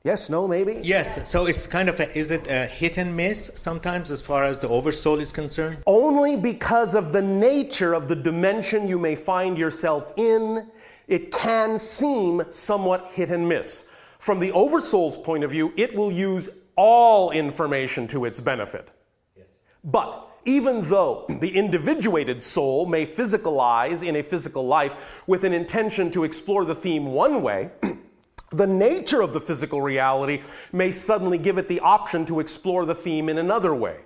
Yes, no, maybe? Yes, so it's kind of is it a hit and miss sometimes as far as the oversoul is concerned? Only because of the nature of the dimension you may find yourself in, it can seem somewhat hit and miss. From the oversoul's point of view, it will use all information to its benefit. Yes. But even though the individuated soul may physicalize in a physical life with an intention to explore the theme one way, the nature of the physical reality may suddenly give it the option to explore the theme in another way.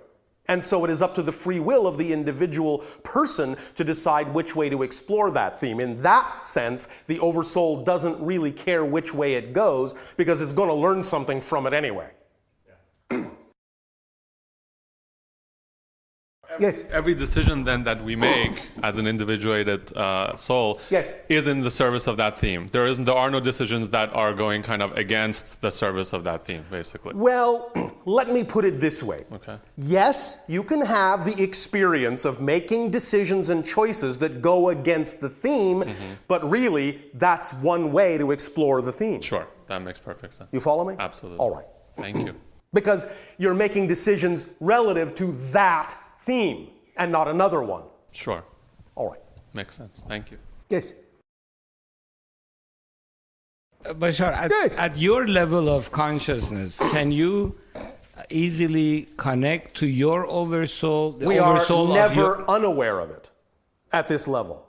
And so it is up to the free will of the individual person to decide which way to explore that theme. In that sense, the oversoul doesn't really care which way it goes because it's going to learn something from it anyway. Yes. Every decision then that we make as an individuated soul Yes. is in the service of that theme. There are no decisions that are going kind of against the service of that theme, basically. Well, let me put it this way. Okay. Yes, you can have the experience of making decisions and choices that go against the theme, but really, that's one way to explore the theme. Sure, that makes perfect sense. You follow me? Absolutely. All right. Thank you. Because you're making decisions relative to that theme and not another one. Sure. All right. Makes sense. Thank you. Yes. Bashar, at your level of consciousness, can you easily connect to your oversoul? The We are oversoul never unaware of it at this level.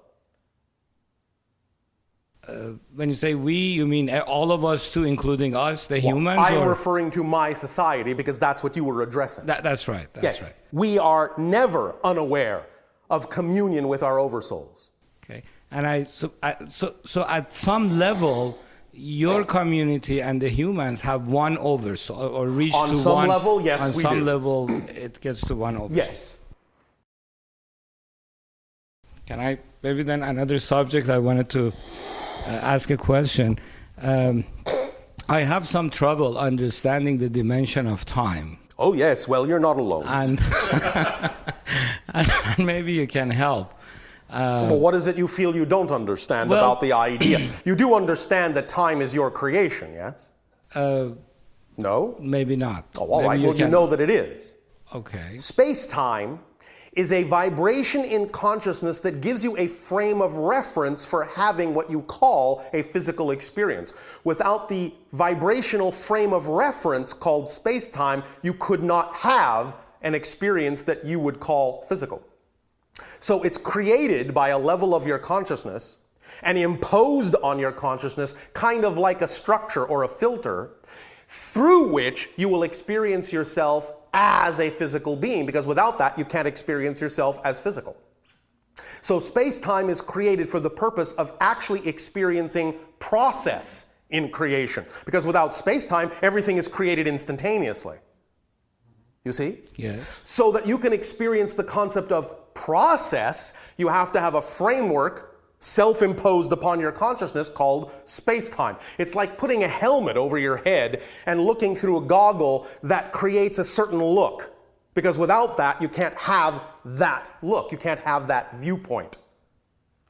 When you say we, you mean all of us too, including us, the humans? I am or? referring to my society because that's what you were addressing. That's right. That's yes. right. We are never unaware of communion with our oversouls. Okay. And so at some level, your community and the humans have one oversoul, or reach On to some one. level, yes, on we some do. level, it gets to one oversoul. Yes. Can I maybe then another subject I wanted to ask a question. I have some trouble understanding the dimension of time. Oh, yes. Well, you're not alone. And, and maybe you can help. Well, what is it you feel you don't understand about the idea? You do understand that time is your creation, yes? No? Maybe not. Oh, all right. Well, you know that it is. Okay. Space-time is a vibration in consciousness that gives you a frame of reference for having what you call a physical experience. Without the vibrational frame of reference called space-time, you could not have an experience that you would call physical. So it's created by a level of your consciousness and imposed on your consciousness kind of like a structure or a filter through which you will experience yourself as a physical being, because without that you can't experience yourself as physical. So space-time is created for the purpose of actually experiencing process in creation, because without space-time everything is created instantaneously. You see? Yes. So that you can experience the concept of process, you have to have a framework self-imposed upon your consciousness called space-time. It's like putting a helmet over your head and looking through a goggle that creates a certain look. Because without that, you can't have that look. You can't have that viewpoint.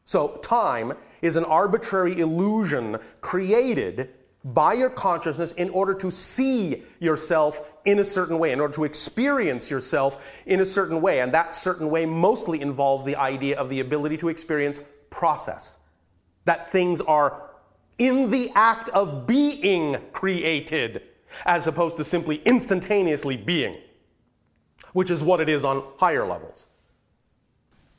So time is an arbitrary illusion created by your consciousness in order to see yourself in a certain way, in order to experience yourself in a certain way. And that certain way mostly involves the idea of the ability to experience process. That things are in the act of being created, as opposed to simply instantaneously being, which is what it is on higher levels.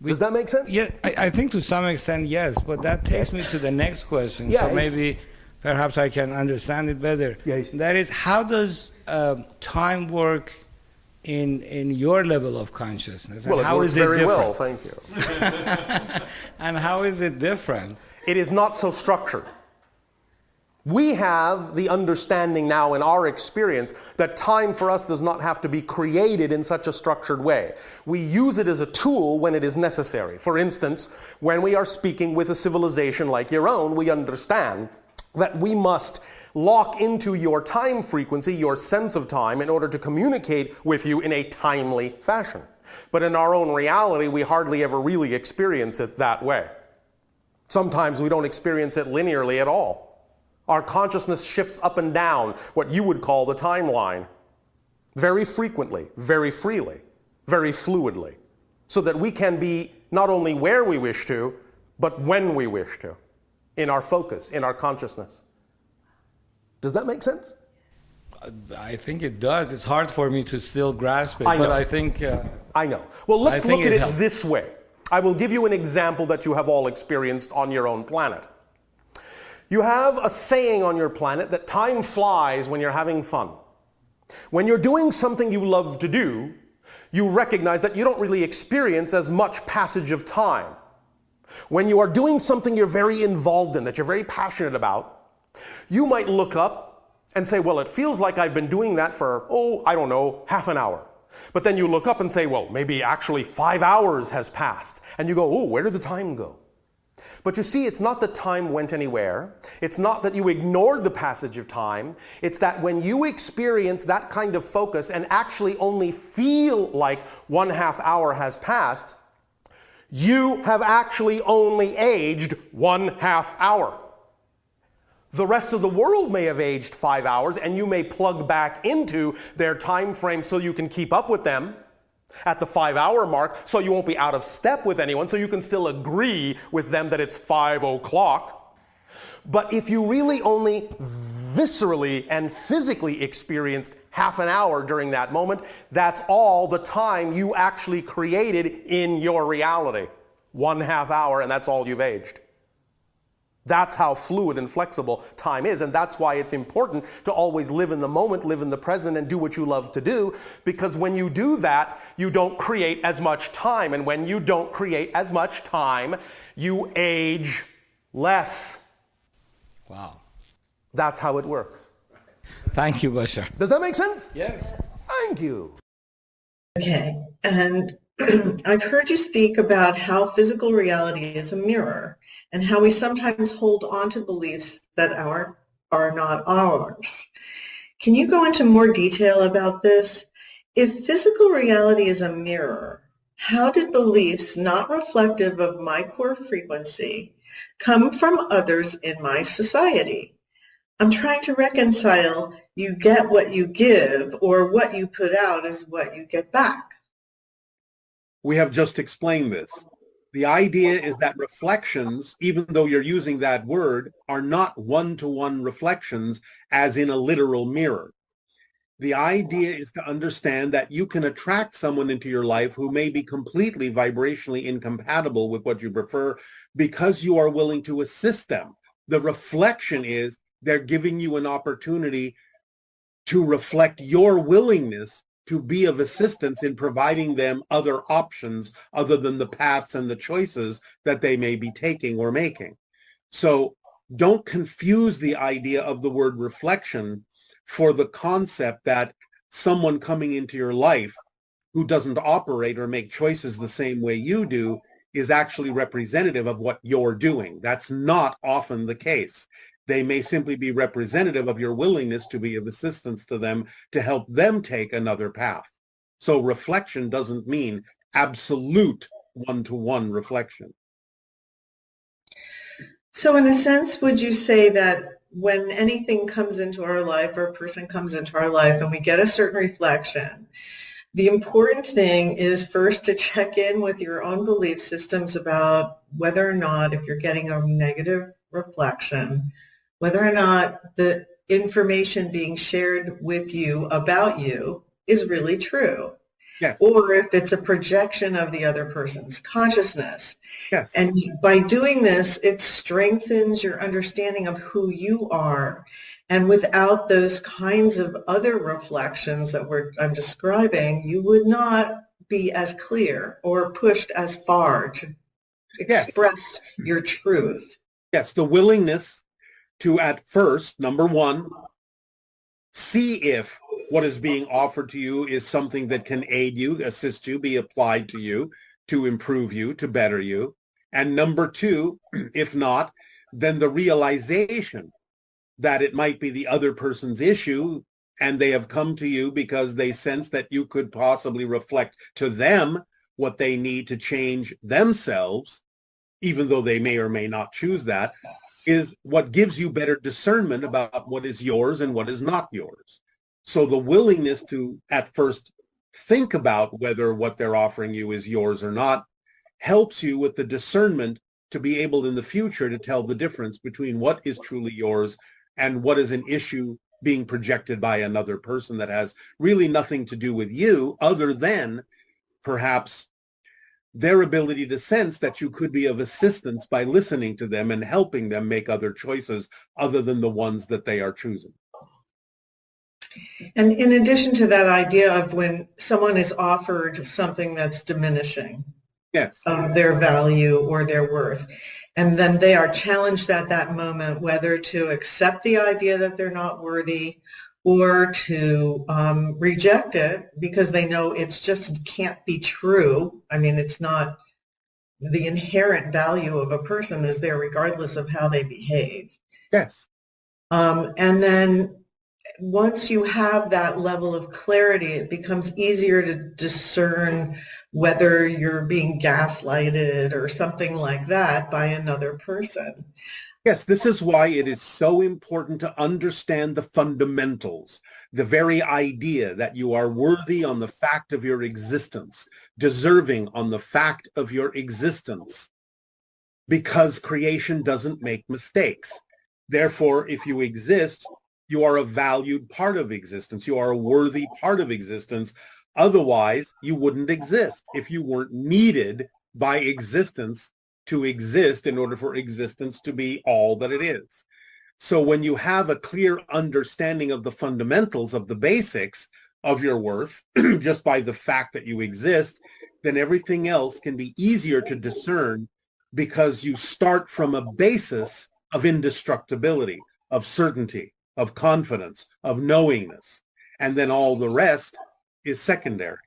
Does that make sense? Yeah, I think to some extent, yes, but that takes me to the next question. Yes. So maybe perhaps I can understand it better. Yes. That is, how does time work in your level of consciousness? And Well, it how works is it very different? well, thank you. And how is it different? It is not so structured. We have the understanding now in our experience that time for us does not have to be created in such a structured way. We use it as a tool when it is necessary. For instance, when we are speaking with a civilization like your own, we understand that we must lock into your time frequency, your sense of time, in order to communicate with you in a timely fashion. But in our own reality, we hardly ever really experience it that way. Sometimes we don't experience it linearly at all. Our consciousness shifts up and down what you would call the timeline very frequently, very freely, very fluidly, so that we can be not only where we wish to, but when we wish to, in our focus, in our consciousness. Does that make sense? I think it does. It's hard for me to still grasp it, I know. but I think... I know. Well, let's I think look at it it helps. this way. I will give you an example that you have all experienced on your own planet. You have a saying on your planet that time flies when you're having fun. When you're doing something you love to do, you recognize that you don't really experience as much passage of time. When you are doing something you're very involved in, that you're very passionate about, you might look up and say, well, it feels like I've been doing that for, I don't know, half an hour. But then you look up and say, well, maybe actually 5 hours has passed. And you go, where did the time go? But you see, it's not that time went anywhere. It's not that you ignored the passage of time. It's that when you experience that kind of focus and actually only feel like 1/2 hour has passed, you have actually only aged 1/2 hour. The rest of the world may have aged 5 hours, and you may plug back into their time frame so you can keep up with them at the 5 hour mark, so you won't be out of step with anyone, so you can still agree with them that it's 5 o'clock. But if you really only viscerally and physically experienced half an hour during that moment, that's all the time you actually created in your reality. 1/2 hour, and that's all you've aged. That's how fluid and flexible time is, and that's why it's important to always live in the moment, live in the present, and do what you love to do, because when you do that, you don't create as much time, and when you don't create as much time, you age less. Wow. That's how it works. Thank you, Bashar. Does that make sense? Yes. Thank you. Okay, and I've heard you speak about how physical reality is a mirror and how we sometimes hold on to beliefs that our are not ours. Can you go into more detail about this? If physical reality is a mirror, how did beliefs not reflective of my core frequency come from others in my society? I'm trying to reconcile you get what you give, or what you put out is what you get back. We have just explained this. The idea is that reflections, even though you're using that word, are not one-to-one reflections as in a literal mirror. The idea is to understand that you can attract someone into your life who may be completely vibrationally incompatible with what you prefer because you are willing to assist them. The reflection is they're giving you an opportunity to reflect your willingness to be of assistance in providing them other options other than the paths and the choices that they may be taking or making. So don't confuse the idea of the word reflection for the concept that someone coming into your life who doesn't operate or make choices the same way you do is actually representative of what you're doing. That's not often the case. They may simply be representative of your willingness to be of assistance to them to help them take another path. So reflection doesn't mean absolute one-to-one reflection. So in a sense, would you say that when anything comes into our life, or a person comes into our life, and we get a certain reflection, the important thing is first to check in with your own belief systems about whether or not, if you're getting a negative reflection, whether or not the information being shared with you about you is really true. Yes. Or if it's a projection of the other person's consciousness. Yes. And by doing this, it strengthens your understanding of who you are. And without those kinds of other reflections that I'm describing, you would not be as clear or pushed as far to express your truth. Yes, the willingness to, at first, number one, see if what is being offered to you is something that can aid you, assist you, be applied to you, to improve you, to better you. And number two, if not, then the realization that it might be the other person's issue and they have come to you because they sense that you could possibly reflect to them what they need to change themselves, even though they may or may not choose that, is what gives you better discernment about what is yours and what is not yours. So the willingness to at first think about whether what they're offering you is yours or not helps you with the discernment to be able in the future to tell the difference between what is truly yours and what is an issue being projected by another person that has really nothing to do with you other than perhaps their ability to sense that you could be of assistance by listening to them and helping them make other choices other than the ones that they are choosing. And in addition to that idea of when someone is offered something that's diminishing of their value or their worth, and then they are challenged at that moment whether to accept the idea that they're not worthy or to reject it because they know it's just can't be true. I mean, it's not, the inherent value of a person is there regardless of how they behave. Yes. And then once you have that level of clarity, it becomes easier to discern whether you're being gaslighted or something like that by another person. Yes, this is why it is so important to understand the fundamentals, the very idea that you are worthy on the fact of your existence, deserving on the fact of your existence, because creation doesn't make mistakes. Therefore, if you exist, you are a valued part of existence. You are a worthy part of existence. Otherwise, you wouldn't exist if you weren't needed by existence to exist in order for existence to be all that it is. So when you have a clear understanding of the fundamentals of the basics of your worth, just by the fact that you exist, then everything else can be easier to discern because you start from a basis of indestructibility, of certainty, of confidence, of knowingness, and then all the rest is secondary.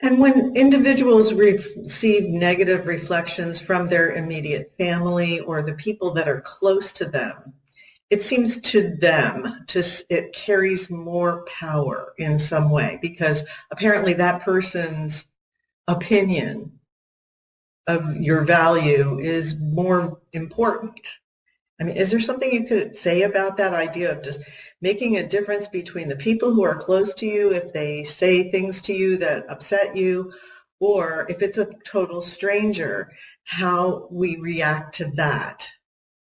And when individuals receive negative reflections from their immediate family or the people that are close to them, it seems to them it carries more power in some way, because apparently that person's opinion of your value is more important. I mean, is there something you could say about that idea of just making a difference between the people who are close to you if they say things to you that upset you, or if it's a total stranger, how we react to that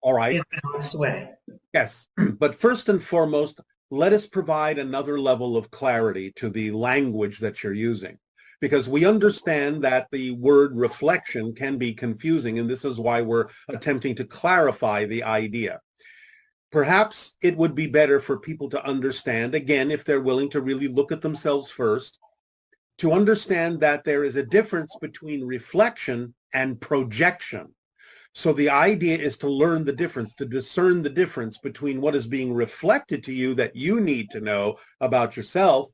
All right. in a balanced way? Yes. But first and foremost, let us provide another level of clarity to the language that you're using, because we understand that the word reflection can be confusing, and this is why we're attempting to clarify the idea. Perhaps it would be better for people to understand, again, if they're willing to really look at themselves first, to understand that there is a difference between reflection and projection. So the idea is to learn the difference, to discern the difference between what is being reflected to you that you need to know about yourself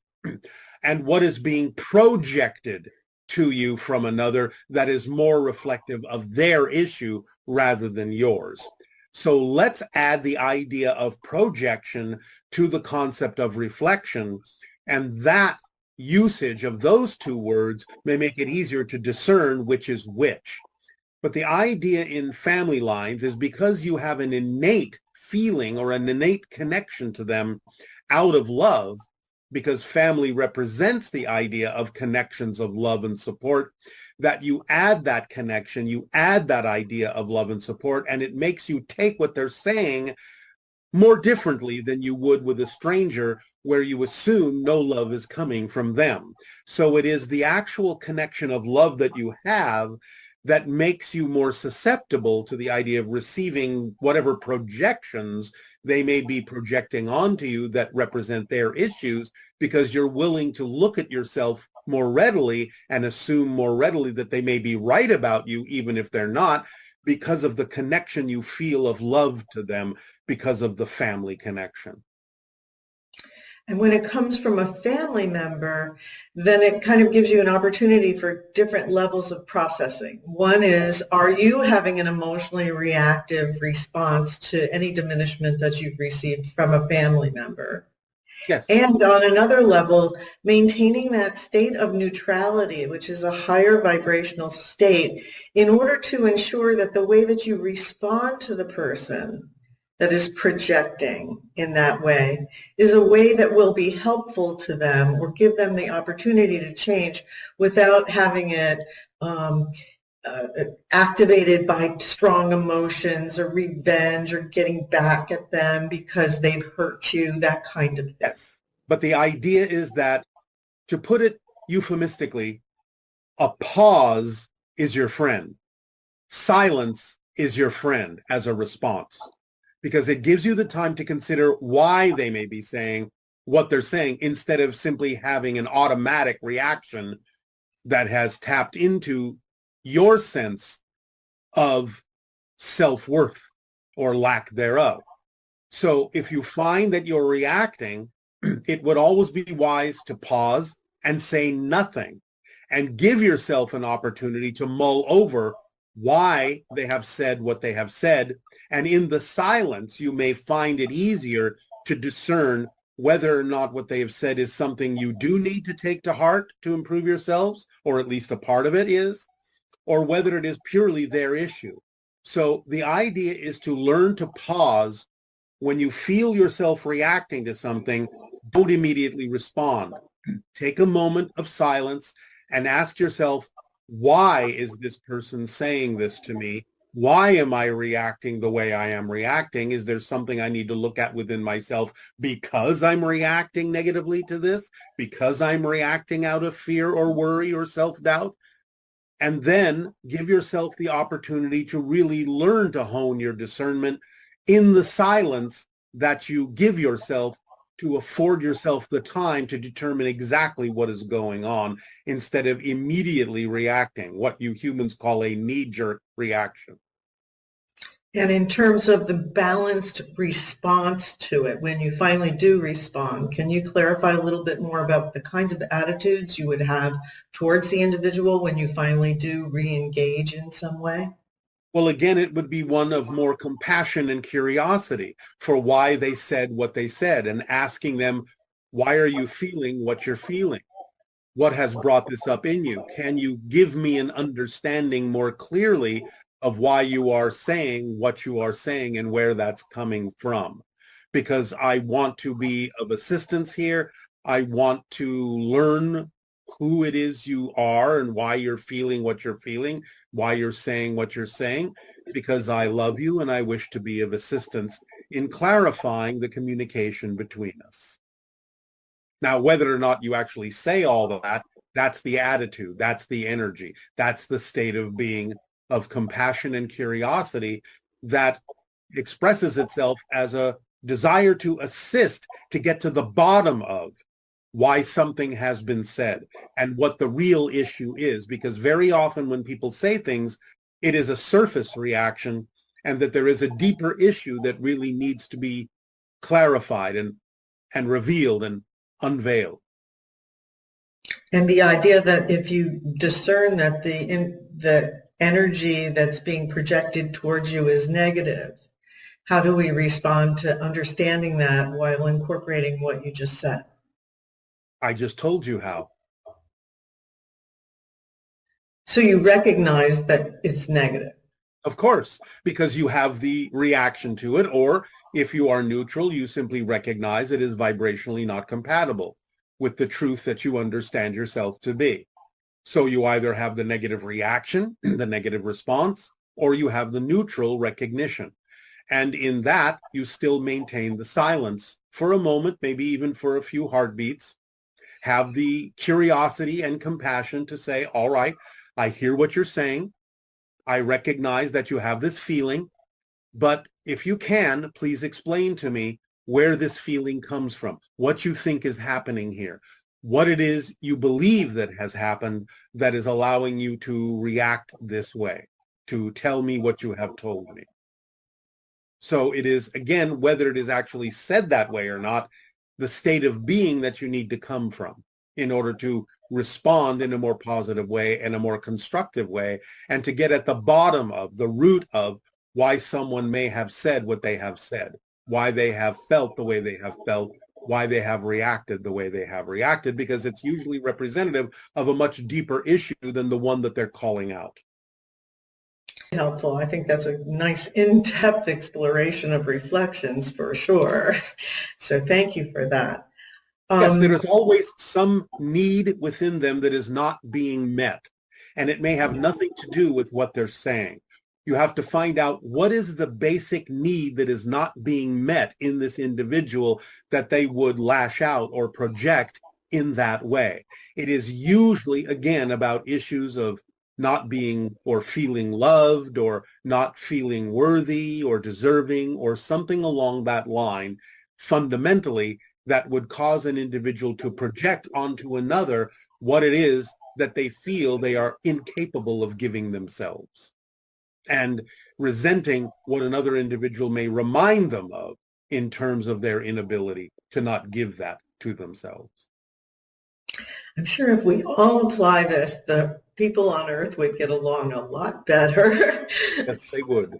and what is being projected to you from another that is more reflective of their issue rather than yours. So let's add the idea of projection to the concept of reflection, and that usage of those two words may make it easier to discern which is which. But the idea in family lines is because you have an innate feeling or an innate connection to them out of love, because family represents the idea of connections of love and support, that you add that connection, you add that idea of love and support, and it makes you take what they're saying more differently than you would with a stranger, where you assume no love is coming from them. So it is the actual connection of love that you have that makes you more susceptible to the idea of receiving whatever projections they may be projecting onto you that represent their issues, because you're willing to look at yourself more readily and assume more readily that they may be right about you, even if they're not, because of the connection you feel of love to them, because of the family connection. And when it comes from a family member, then it kind of gives you an opportunity for different levels of processing. One is, are you having an emotionally reactive response to any diminishment that you've received from a family member? Yes. And on another level, maintaining that state of neutrality, which is a higher vibrational state, in order to ensure that the way that you respond to the person that is projecting in that way is a way that will be helpful to them or give them the opportunity to change without having it activated by strong emotions or revenge or getting back at them because they've hurt you, that kind of thing. Yes. But the idea is that, to put it euphemistically, a pause is your friend. Silence is your friend as a response, because it gives you the time to consider why they may be saying what they're saying, instead of simply having an automatic reaction that has tapped into your sense of self-worth or lack thereof. So if you find that you're reacting, it would always be wise to pause and say nothing and give yourself an opportunity to mull over why they have said what they have said. And in the silence, you may find it easier to discern whether or not what they have said is something you do need to take to heart to improve yourselves, or at least a part of it is, or whether it is purely their issue. So the idea is to learn to pause when you feel yourself reacting to something. Don't immediately respond. Take a moment of silence and ask yourself, why is this person saying this to me? Why am I reacting the way I am reacting? Is there something I need to look at within myself because I'm reacting negatively to this? Because I'm reacting out of fear or worry or self-doubt? And then give yourself the opportunity to really learn to hone your discernment in the silence that you give yourself, to afford yourself the time to determine exactly what is going on, instead of immediately reacting, what you humans call a knee-jerk reaction. And in terms of the balanced response to it, when you finally do respond, can you clarify a little bit more about the kinds of attitudes you would have towards the individual when you finally do re-engage in some way? Well, again, it would be one of more compassion and curiosity for why they said what they said, and asking them, why are you feeling what you're feeling? What has brought this up in you? Can you give me an understanding more clearly of why you are saying what you are saying and where that's coming from? Because I want to be of assistance here. I want to learn who it is you are and why you're feeling what you're feeling, why you're saying what you're saying, because I love you and I wish to be of assistance in clarifying the communication between us. Now, whether or not you actually say all of that, that's the attitude, that's the energy, that's the state of being of compassion and curiosity that expresses itself as a desire to assist, to get to the bottom of why something has been said and what the real issue is. Because very often when people say things, it is a surface reaction, and that there is a deeper issue that really needs to be clarified and revealed and unveiled. And the idea that if you discern that the energy that's being projected towards you is negative, how do we respond to understanding that while incorporating what you just said? I just told you how. So you recognize that it's negative. Of course, because you have the reaction to it, or if you are neutral, you simply recognize it is vibrationally not compatible with the truth that you understand yourself to be. So you either have the negative reaction, the negative response, or you have the neutral recognition. And in that, you still maintain the silence for a moment, maybe even for a few heartbeats. Have the curiosity and compassion to say, all right, I hear what you're saying. I recognize that you have this feeling, but if you can, please explain to me where this feeling comes from, what you think is happening here, what it is you believe that has happened that is allowing you to react this way, to tell me what you have told me. So it is, again, whether it is actually said that way or not, the state of being that you need to come from in order to respond in a more positive way and a more constructive way, and to get at the bottom of, the root of why someone may have said what they have said, why they have felt the way they have felt, why they have reacted the way they have reacted, because it's usually representative of a much deeper issue than the one that they're calling out. Helpful. I think that's a nice in-depth exploration of reflections for sure. So thank you for that. Yes, there is always some need within them that is not being met, and it may have nothing to do with what they're saying. You have to find out what is the basic need that is not being met in this individual that they would lash out or project in that way. It is usually, again, about issues of not being or feeling loved or not feeling worthy or deserving or something along that line, fundamentally, that would cause an individual to project onto another what it is that they feel they are incapable of giving themselves, and resenting what another individual may remind them of in terms of their inability to not give that to themselves. I'm sure if we all apply this, the people on Earth would get along a lot better. Yes, they would.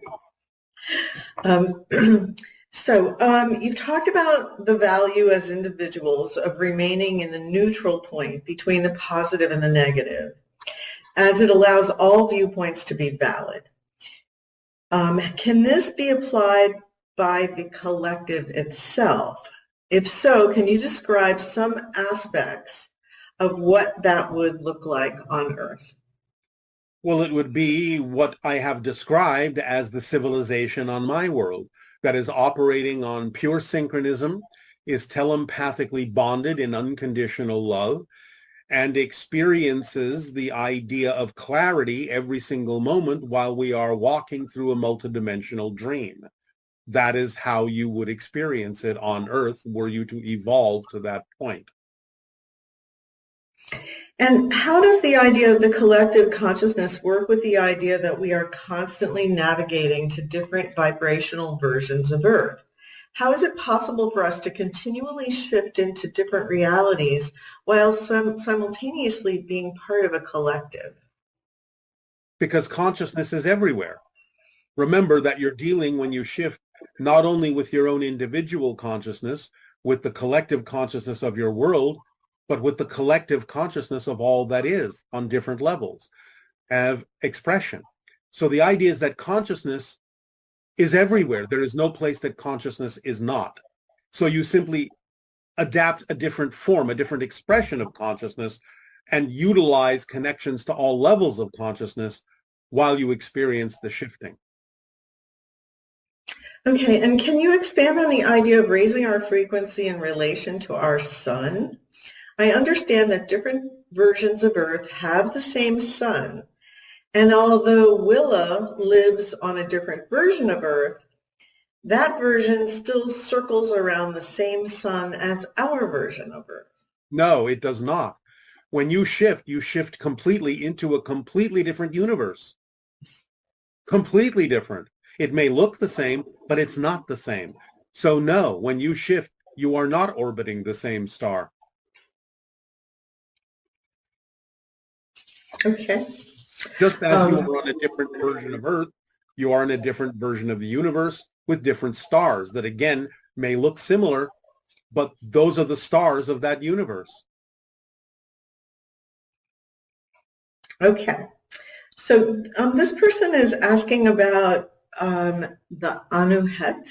So you've talked about the value as individuals of remaining in the neutral point between the positive and the negative, as it allows all viewpoints to be valid. Can this be applied by the collective itself? If so, can you describe some aspects of what that would look like on Earth? Well, it would be what I have described as the civilization on my world, that is operating on pure synchronism, is telepathically bonded in unconditional love, and experiences the idea of clarity every single moment while we are walking through a multidimensional dream. That is how you would experience it on Earth were you to evolve to that point. And how does the idea of the collective consciousness work with the idea that we are constantly navigating to different vibrational versions of Earth? How is it possible for us to continually shift into different realities while simultaneously being part of a collective? Because consciousness is everywhere. Remember that you're dealing, when you shift, not only with your own individual consciousness, with the collective consciousness of your world, but with the collective consciousness of all that is on different levels of expression. So the idea is that consciousness is everywhere. There is no place that consciousness is not. So you simply adapt a different form, a different expression of consciousness, and utilize connections to all levels of consciousness while you experience the shifting. Okay, and can you expand on the idea of raising our frequency in relation to our sun? I understand that different versions of Earth have the same sun, and although Willa lives on a different version of Earth, that version still circles around the same sun as our version of Earth. No, it does not. When you shift completely into a completely different universe. Completely different. It may look the same, but it's not the same. So no, when you shift, you are not orbiting the same star. Okay. Just as you are on a different version of Earth, you are in a different version of the universe with different stars that, again, may look similar, but those are the stars of that universe. Okay. So this person is asking about the Anuhet.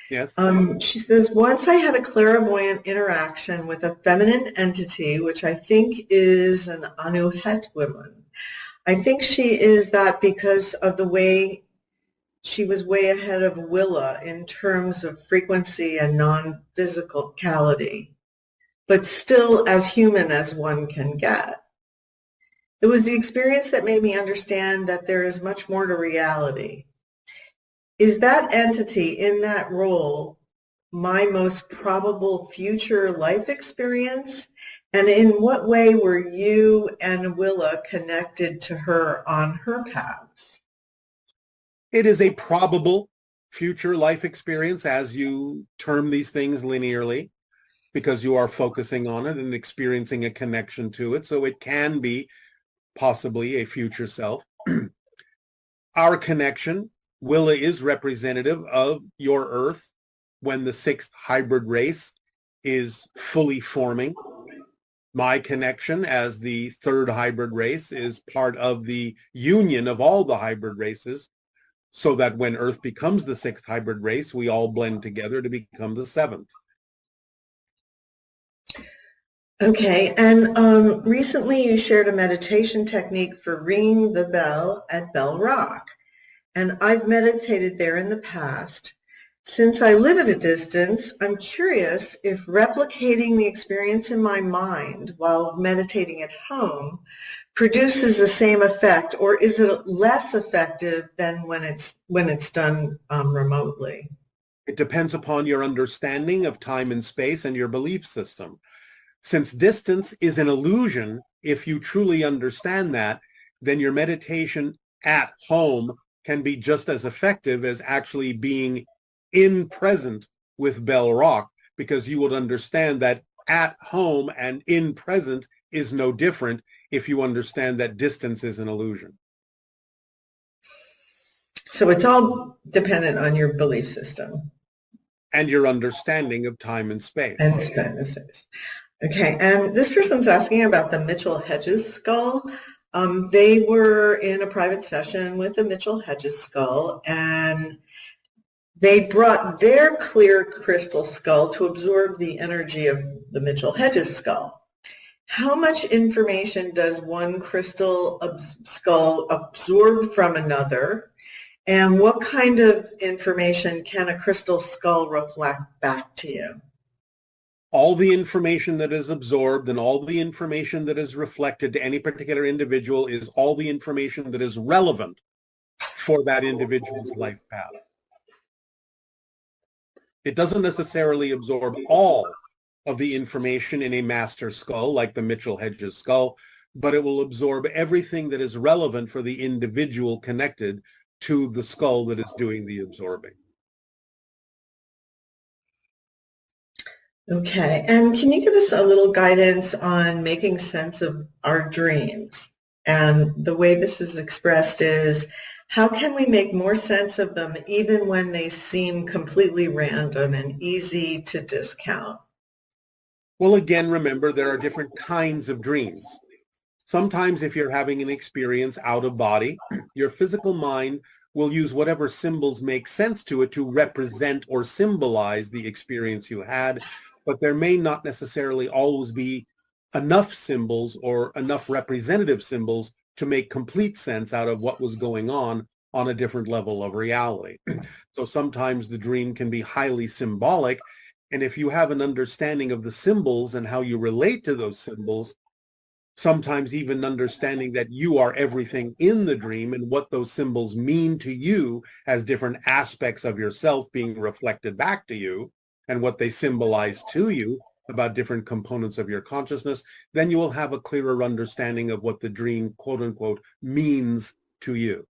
Yes. She says, once I had a clairvoyant interaction with a feminine entity, which I think is an Anuhet woman. I think she is that because of the way she was way ahead of Willa in terms of frequency and non-physicality, but still as human as one can get. It was the experience that made me understand that there is much more to reality. Is that entity in that role my most probable future life experience? And in what way were you and Willa connected to her on her paths? It is a probable future life experience, as you term these things linearly, because you are focusing on it and experiencing a connection to it. So it can be possibly a future self. Our connection, Willa, is representative of your Earth when the sixth hybrid race is fully forming. My connection as the third hybrid race is part of the union of all the hybrid races, so that when Earth becomes the sixth hybrid race, we all blend together to become the seventh. Okay, and recently you shared a meditation technique for ringing the bell at Bell Rock, and I've meditated there in the past. Since I live at a distance, I'm curious if replicating the experience in my mind while meditating at home produces the same effect, or is it less effective than when it's done remotely? It depends upon your understanding of time and space and your belief system. Since distance is an illusion, if you truly understand that, then your meditation at home can be just as effective as actually being in present with Bell Rock, because you would understand that at home and in present is no different if you understand that distance is an illusion. So it's all dependent on your belief system. And your understanding of time and space. And space. Okay, and this person's asking about the Mitchell-Hedges skull. They were in a private session with the Mitchell-Hedges skull, and they brought their clear crystal skull to absorb the energy of the Mitchell-Hedges skull. How much information does one crystal skull absorb from another? And what kind of information can a crystal skull reflect back to you? All the information that is absorbed and all the information that is reflected to any particular individual is all the information that is relevant for that individual's life path. It doesn't necessarily absorb all of the information in a master skull, like the Mitchell-Hedges skull, but it will absorb everything that is relevant for the individual connected to the skull that is doing the absorbing. Okay, and can you give us a little guidance on making sense of our dreams? And the way this is expressed is, how can we make more sense of them even when they seem completely random and easy to discount? Well, again, remember, there are different kinds of dreams. Sometimes if you're having an experience out of body, your physical mind will use whatever symbols make sense to it to represent or symbolize the experience you had, but there may not necessarily always be enough symbols or enough representative symbols to make complete sense out of what was going on a different level of reality. So sometimes the dream can be highly symbolic, and if you have an understanding of the symbols and how you relate to those symbols, sometimes even understanding that you are everything in the dream and what those symbols mean to you as different aspects of yourself being reflected back to you, and what they symbolize to you about different components of your consciousness, then you will have a clearer understanding of what the dream, quote unquote, means to you.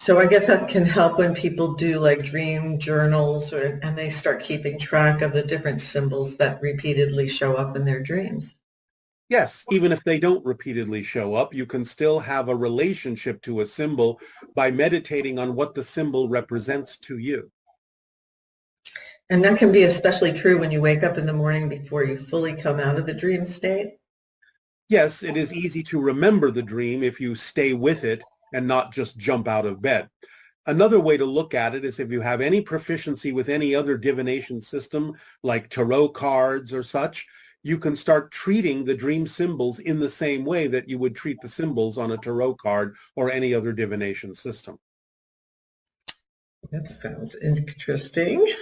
So I guess that can help when people do like dream journals and they start keeping track of the different symbols that repeatedly show up in their dreams. Yes, even if they don't repeatedly show up, you can still have a relationship to a symbol by meditating on what the symbol represents to you. And that can be especially true when you wake up in the morning before you fully come out of the dream state. Yes, it is easy to remember the dream if you stay with it and not just jump out of bed. Another way to look at it is if you have any proficiency with any other divination system, like tarot cards or such, you can start treating the dream symbols in the same way that you would treat the symbols on a tarot card or any other divination system. That sounds interesting.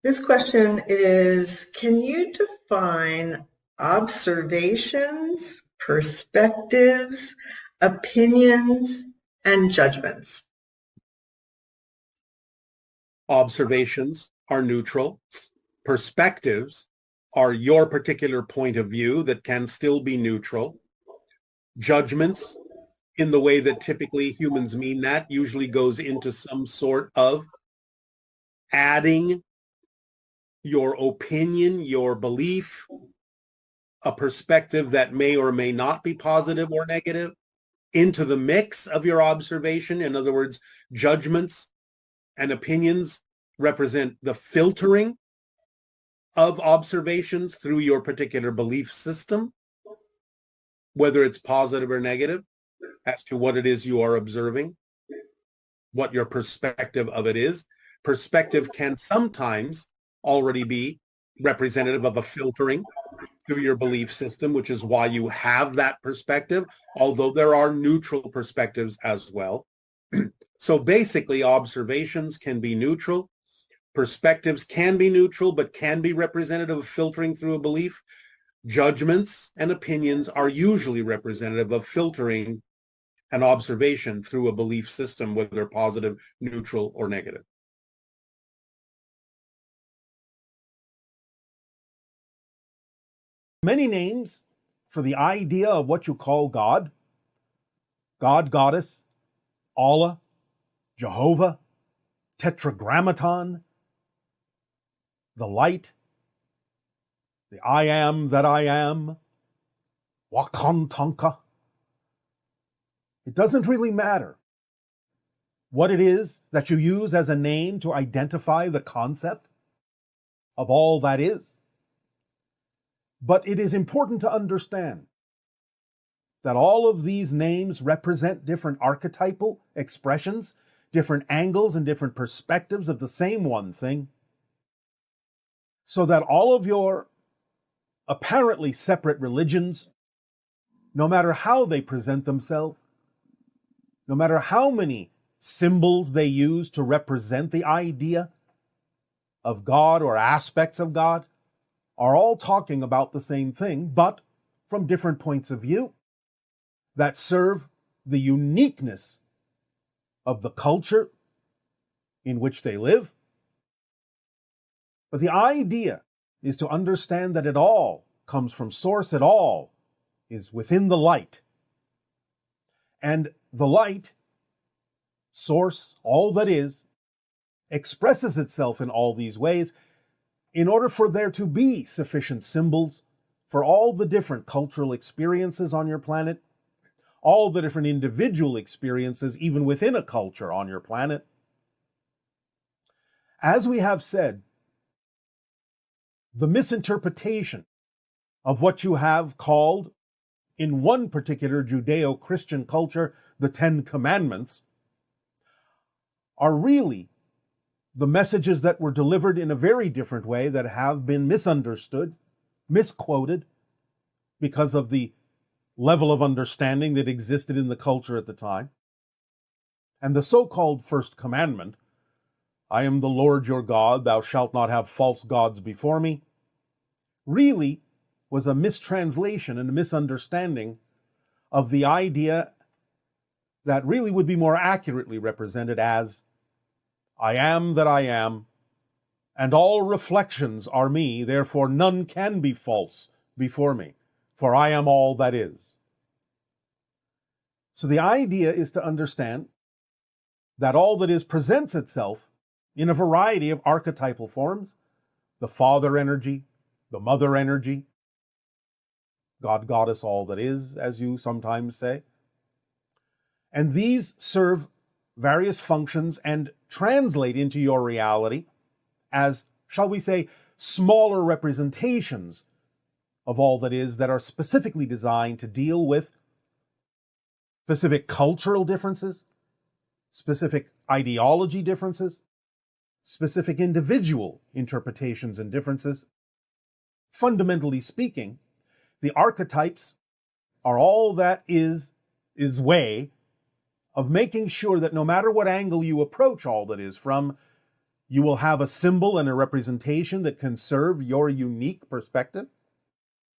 This question is, can you define observations, perspectives, opinions, and judgments? Observations are neutral. Perspectives are your particular point of view that can still be neutral. Judgments, in the way that typically humans mean that, usually goes into some sort of adding your opinion, your belief, a perspective that may or may not be positive or negative into the mix of your observation. In other words, judgments and opinions represent the filtering of observations through your particular belief system, whether it's positive or negative, as to what it is you are observing, what your perspective of it is. Perspective can sometimes already be representative of a filtering through your belief system, which is why you have that perspective, although there are neutral perspectives as well. So basically, observations can be neutral. Perspectives can be neutral, but can be representative of filtering through a belief. Judgments and opinions are usually representative of filtering an observation through a belief system, whether positive, neutral, or negative. Many names for the idea of what you call God: God, Goddess, Allah, Jehovah, Tetragrammaton, the Light, the I am that I am, Wakantanka. It doesn't really matter what it is that you use as a name to identify the concept of all that is. But it is important to understand that all of these names represent different archetypal expressions, different angles and different perspectives of the same one thing, so that all of your apparently separate religions, no matter how they present themselves, no matter how many symbols they use to represent the idea of God or aspects of God, are all talking about the same thing, but from different points of view that serve the uniqueness of the culture in which they live, But the idea is to understand that it all comes from source, it all is within the light. And the light, source, all that is, expresses itself in all these ways in order for there to be sufficient symbols for all the different cultural experiences on your planet, all the different individual experiences, even within a culture on your planet. As we have said, the misinterpretation of what you have called, in one particular Judeo-Christian culture, the Ten Commandments, are really the messages that were delivered in a very different way that have been misunderstood, misquoted, because of the level of understanding that existed in the culture at the time. And the so-called First Commandment, I am the Lord your God, thou shalt not have false gods before me, really was a mistranslation and a misunderstanding of the idea that really would be more accurately represented as, I am that I am, and all reflections are me, therefore none can be false before me, for I am all that is. So the idea is to understand that all that is presents itself in a variety of archetypal forms, the father energy, the mother energy, God, Goddess, all that is, as you sometimes say. And these serve various functions and translate into your reality as, shall we say, smaller representations of all that is that are specifically designed to deal with specific cultural differences, specific ideology differences, specific individual interpretations and differences. Fundamentally speaking, the archetypes are all that is way of making sure that no matter what angle you approach all that is from, you will have a symbol and a representation that can serve your unique perspective.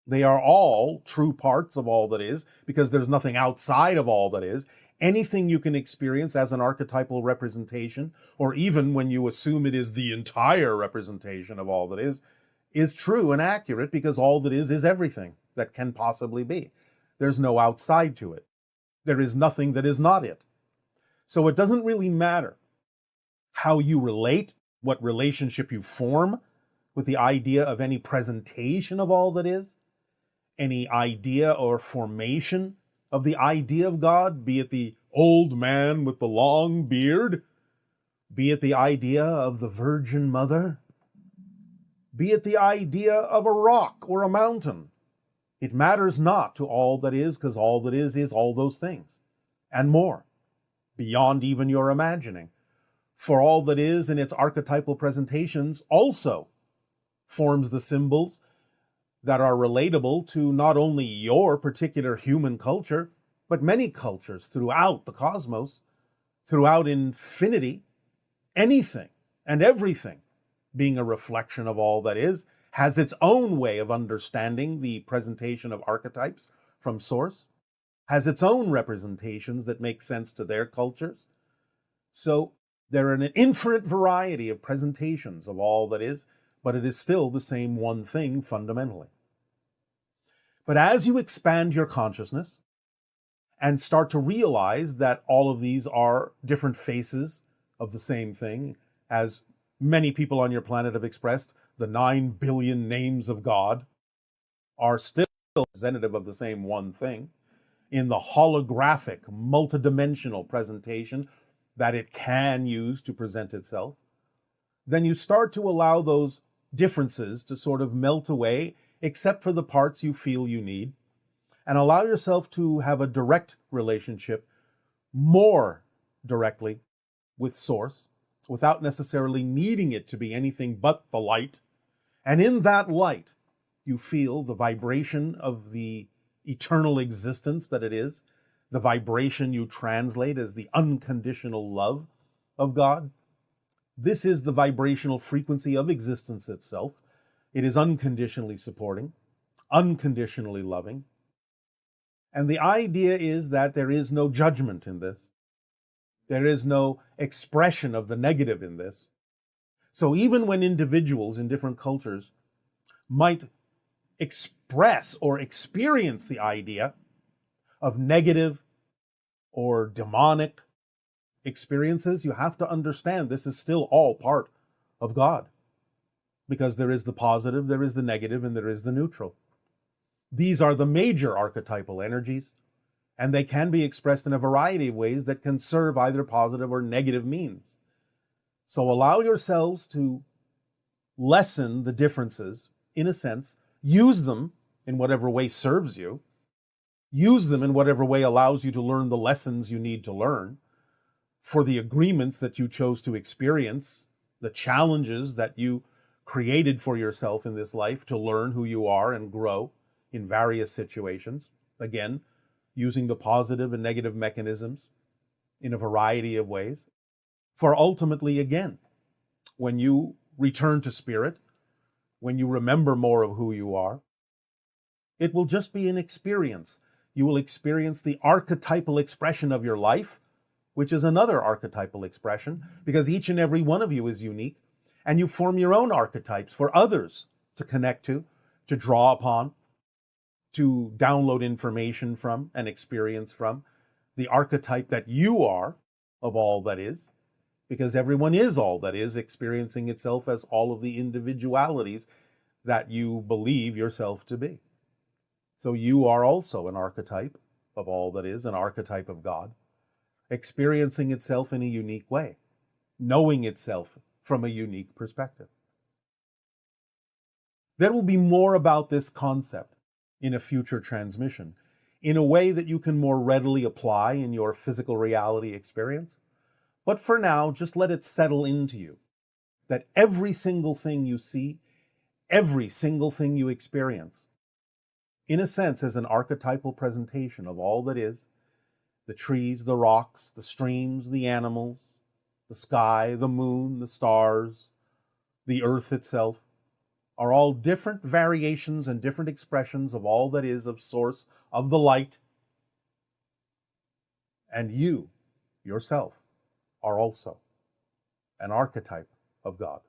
They are all true parts of all that is, because there's nothing outside of all that is. Anything you can experience as an archetypal representation, or even when you assume it is the entire representation of all that is true and accurate, because all that is everything that can possibly be. There's no outside to it. There is nothing that is not it. So it doesn't really matter how you relate, what relationship you form with the idea of any presentation of all that is, any idea or formation of the idea of God, be it the old man with the long beard, be it the idea of the Virgin Mother, be it the idea of a rock or a mountain. It matters not to all that is, because all that is all those things, and more, beyond even your imagining. For all that is in its archetypal presentations also forms the symbols that are relatable to not only your particular human culture, but many cultures throughout the cosmos, throughout infinity, anything and everything being a reflection of all that is, has its own way of understanding the presentation of archetypes from source, has its own representations that make sense to their cultures. So there are an infinite variety of presentations of all that is, but it is still the same one thing fundamentally. But as you expand your consciousness and start to realize that all of these are different faces of the same thing, as many people on your planet have expressed, the 9 billion names of God are still representative of the same one thing in the holographic, multidimensional presentation that it can use to present itself, then you start to allow those differences to sort of melt away, except for the parts you feel you need, and allow yourself to have a direct relationship, more directly, with Source, without necessarily needing it to be anything but the light. And in that light, you feel the vibration of the eternal existence that it is, the vibration you translate as the unconditional love of God. This is the vibrational frequency of existence itself. It is unconditionally supporting, unconditionally loving. And the idea is that there is no judgment in this. There is no expression of the negative in this. So even when individuals in different cultures might express or experience the idea of negative or demonic experiences, you have to understand this is still all part of God. Because there is the positive, there is the negative, and there is the neutral. These are the major archetypal energies, and they can be expressed in a variety of ways that can serve either positive or negative means. So allow yourselves to lessen the differences, in a sense, use them in whatever way serves you, use them in whatever way allows you to learn the lessons you need to learn for the agreements that you chose to experience, the challenges that you created for yourself in this life to learn who you are and grow in various situations. Again, using the positive and negative mechanisms in a variety of ways. For ultimately, again, when you return to spirit, when you remember more of who you are, it will just be an experience. You will experience the archetypal expression of your life, which is another archetypal expression, because each and every one of you is unique, and you form your own archetypes for others to connect to draw upon, to download information from and experience from, the archetype that you are of all that is, because everyone is all that is, experiencing itself as all of the individualities that you believe yourself to be. So you are also an archetype of all that is, an archetype of God, experiencing itself in a unique way, knowing itself from a unique perspective. There will be more about this concept in a future transmission, in a way that you can more readily apply in your physical reality experience. But for now, just let it settle into you that every single thing you see, every single thing you experience, in a sense, is an archetypal presentation of all that is, the trees, the rocks, the streams, the animals, the sky, the moon, the stars, the earth itself, are all different variations and different expressions of all that is of source of the light. And you, yourself, are also an archetype of God.